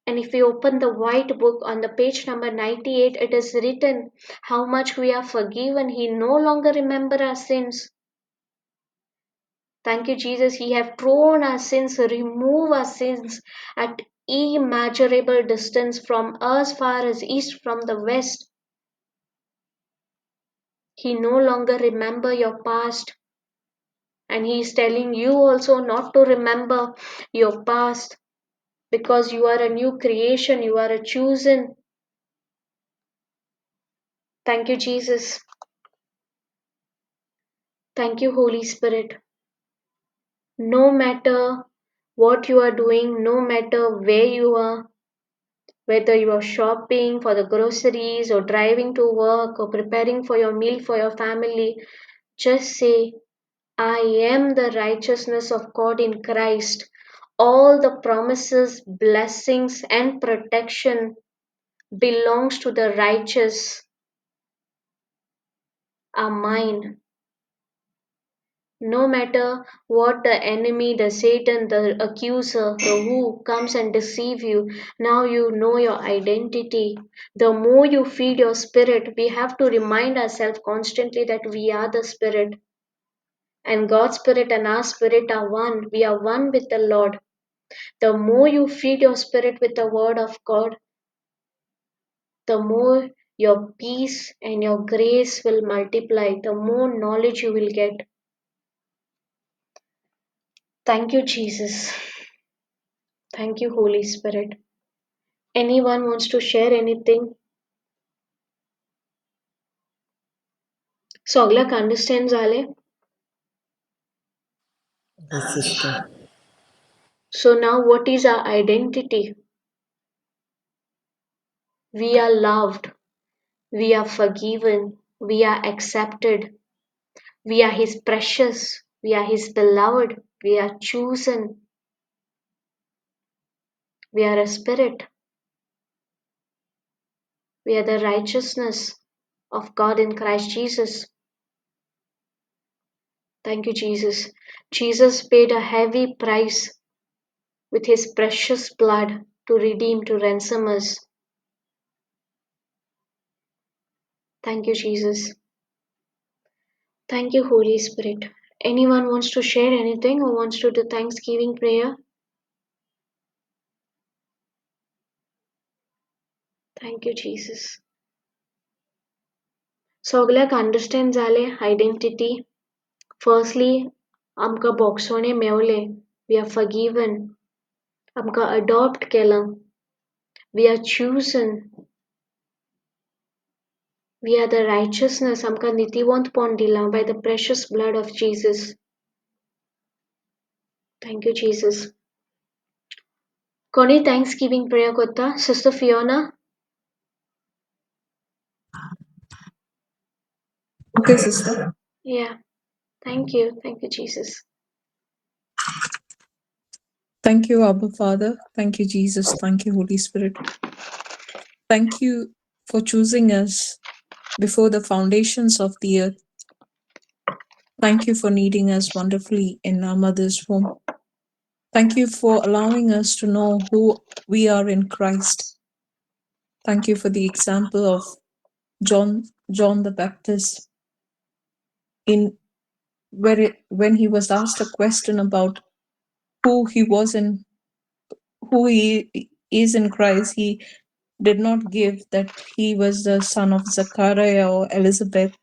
And if we open the white book on the page number 98, it is written how much we are forgiven. He no longer remembers our sins. Thank you, Jesus. He have thrown our sins, remove our sins at immeasurable distance from us far as east from the west. He no longer remember your past. And he is telling you also not to remember your past because you are a new creation. You are a chosen. Thank you, Jesus. Thank you, Holy Spirit. No matter what you are doing, no matter where you are, whether you are shopping for the groceries or driving to work or preparing for your meal for your family, just say, I am the righteousness of God in Christ. All the promises, blessings, and protection belongs to the righteous are mine. No matter what the enemy, the Satan, the accuser, the who comes and deceive you, now you know your identity. The more you feed your spirit, we have to remind ourselves constantly that we are the spirit. And God's spirit and our spirit are one. We are one with the Lord. The more you feed your spirit with the word of God, the more your peace and your grace will multiply, the more knowledge you will get. Thank you, Jesus. Thank you, Holy Spirit. Anyone wants to share anything? सगळ्याक understand झाले? Yes, sister. So now what is our identity? We are loved. We are forgiven. We are accepted. We are His precious. We are His beloved. We are chosen. We are a spirit. We are the righteousness of God in Christ Jesus. Thank you, Jesus. Jesus paid a heavy price with His precious blood to redeem, to ransom us. Thank you, Jesus. Thank you, Holy Spirit. Anyone wants to share anything or wants to do Thanksgiving prayer? Thank you, Jesus. सगळ्याक understand झाले identity. Firstly आमकां बोक्सोणे मेवले. We are forgiven. आमकां adopt केलं. We are chosen. We are the righteousness. आमकां नितिवंतपण दिलां by the precious blood of Jesus. Thank you, Jesus. कोणी Thanksgiving prayer करता? Sister Fiona? Okay, sister. Yeah. Thank you. Thank you, Jesus. Thank you, Abba Father. Thank you, Jesus. Thank you, Holy Spirit. Thank you for choosing us before the foundations of the earth. Thank you for kneading us wonderfully in our mother's womb. Thank you for allowing us to know who we are in Christ. Thank you for the example of John the Baptist in when he was asked a question about who he was in who he is in Christ, he did not give that he was the son of Zechariah or Elizabeth,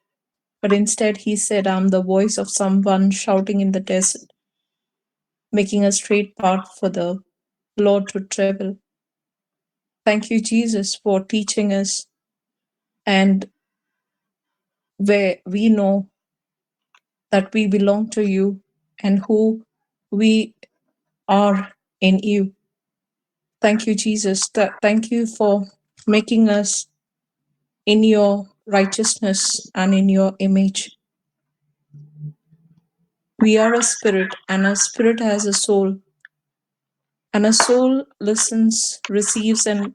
but instead he said, I'm the voice of someone shouting in the desert, making a straight path for the Lord to travel. Thank you, Jesus, for teaching us, and where we know that we belong to you and who we are in you. Thank you, Jesus. Thank you for making us in your righteousness and in your image. We are a spirit, and a spirit has a soul, and a soul listens, receives, and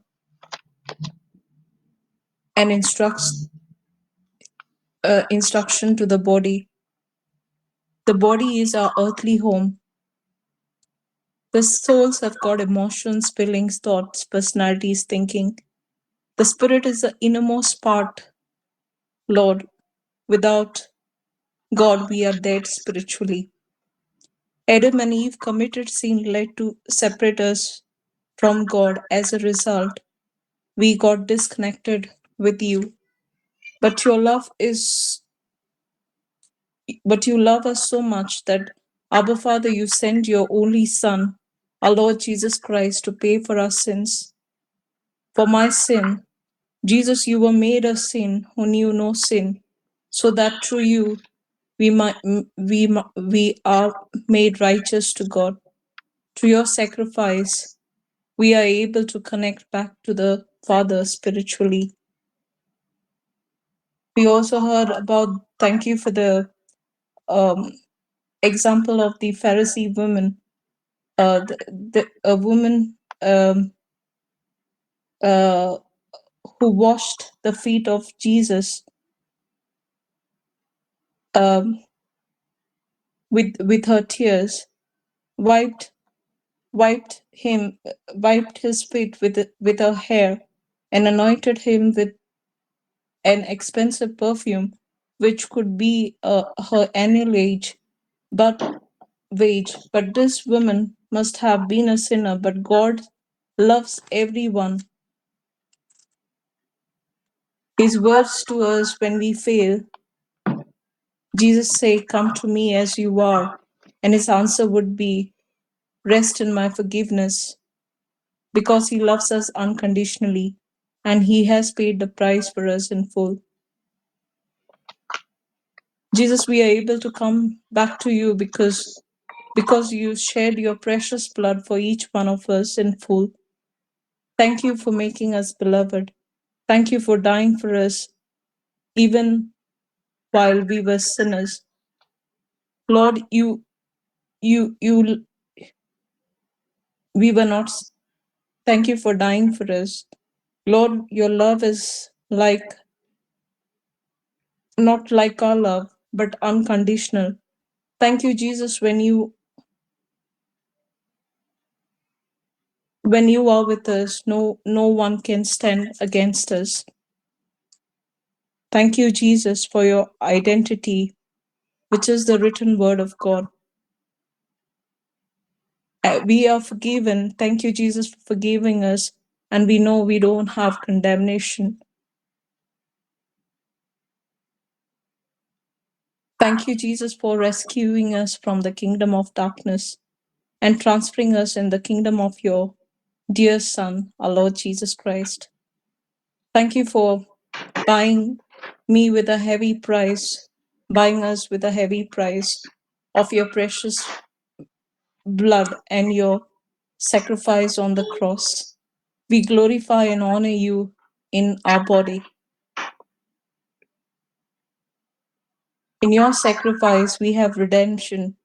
instruction to the body. The body is our earthly home. The souls have got emotions, feelings, thoughts, personalities, thinking. The spirit is the innermost part, Lord. Without God, we are dead spiritually. Adam and Eve committed sin led to separate us from God. As a result, we got disconnected with you. But your love is but you love us so much that, Abba Father, you send your only Son, our Lord Jesus Christ, to pay for our sins. For my sin, Jesus, you were made a sin who knew no sin, so that through you we are made righteous to God. Through your sacrifice, we are able to connect back to the Father spiritually. We also heard about, thank you for the um, example of the Pharisee woman, a woman uh, who washed the feet of Jesus um, with her tears, wiped wiped him wiped his feet with her hair, and anointed him with an expensive perfume, which could be her annual but wage. But this woman must have been a sinner. But God loves everyone. His words to us when we fail, Jesus say, "Come to me as you are," and his answer would be, "Rest in my forgiveness," because he loves us unconditionally, and he has paid the price for us in full. Jesus, we are able to come back to you because you shed your precious blood for each one of us in full. Thank you for making us beloved. Thank you for dying for us even while we were sinners. Lord, you, we were not. Thank you for dying for us. Lord, your love is not like our love, but unconditional. Thank you, Jesus, when you are with us, no one can stand against us. Thank you, Jesus, for your identity, which is the written word of God. We are forgiven. Thank you, Jesus, for forgiving us, and we know we don't have condemnation. Thank you, Jesus, for rescuing us from the kingdom of darkness and transferring us in the kingdom of your dear Son, our Lord Jesus Christ. Thank you for buying me with a heavy price, buying us with a heavy price of your precious blood and your sacrifice on the cross. We glorify and honor you in our body. In your sacrifice, we have redemption,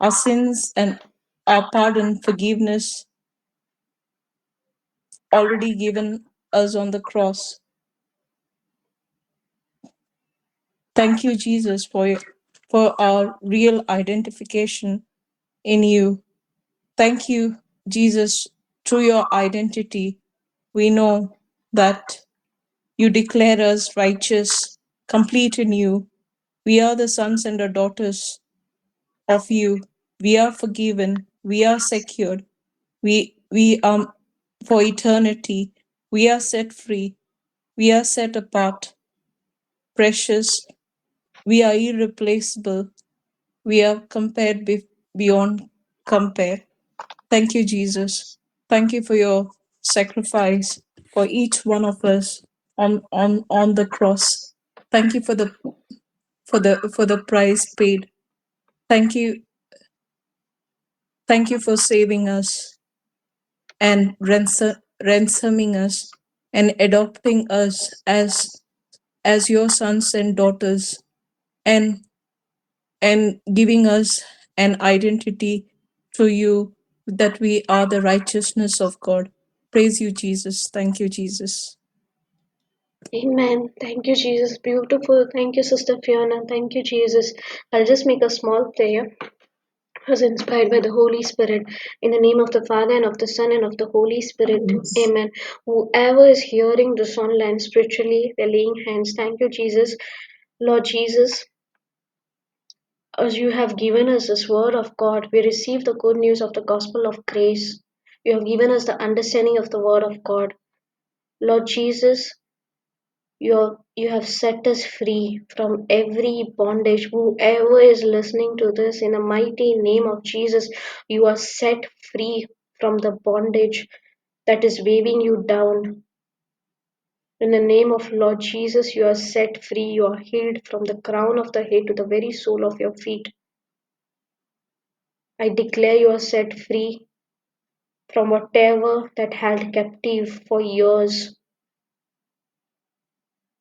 our sins and our pardon, forgiveness already given us on the cross. Thank you, Jesus, for our real identification in you. Thank you, Jesus, through your identity, we know that you declare us righteous, complete in you. We are the sons and the daughters of you. We are forgiven. We are secured. We are for eternity. We are set free. We are set apart, precious. We are irreplaceable. We are compared beyond compare. Thank you, Jesus. Thank you for your sacrifice for each one of us on the cross. Thank you for the price paid. Thank you for saving us. and ransoming us and adopting us as your sons and daughters, and giving us an identity through you, that we are the righteousness of God. Praise you, Jesus. Thank you, Jesus. Amen. Thank you, Jesus. Beautiful. Thank you, Sister Fiona. Thank you, Jesus. I'll just make a small prayer. Was inspired by the Holy Spirit. In the name of the Father and of the Son and of the Holy Spirit. Yes. Amen. Whoever is hearing this online spiritually, they're laying hands. Thank you, Jesus. Lord Jesus, as you have given us this word of God, we receive the good news of the gospel of grace. You have given us the understanding of the word of God. Lord Jesus, you have set us free from every bondage. Whoever is listening to this, in the mighty name of Jesus, you are set free from the bondage that is weighing you down. In the name of Lord Jesus, you are set free. You are healed from the crown of the head to the very sole of your feet. I declare you are set free from whatever that held captive for years.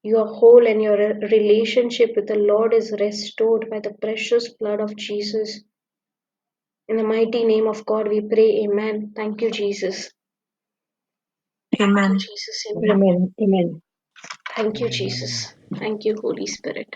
Your whole and your relationship with the Lord is restored by the precious blood of Jesus. In the mighty name of God, we pray, Amen. Thank you, Jesus. Thank you, Amen. Jesus. Amen. Amen. Amen. Thank you, Jesus. Thank you, Holy Spirit.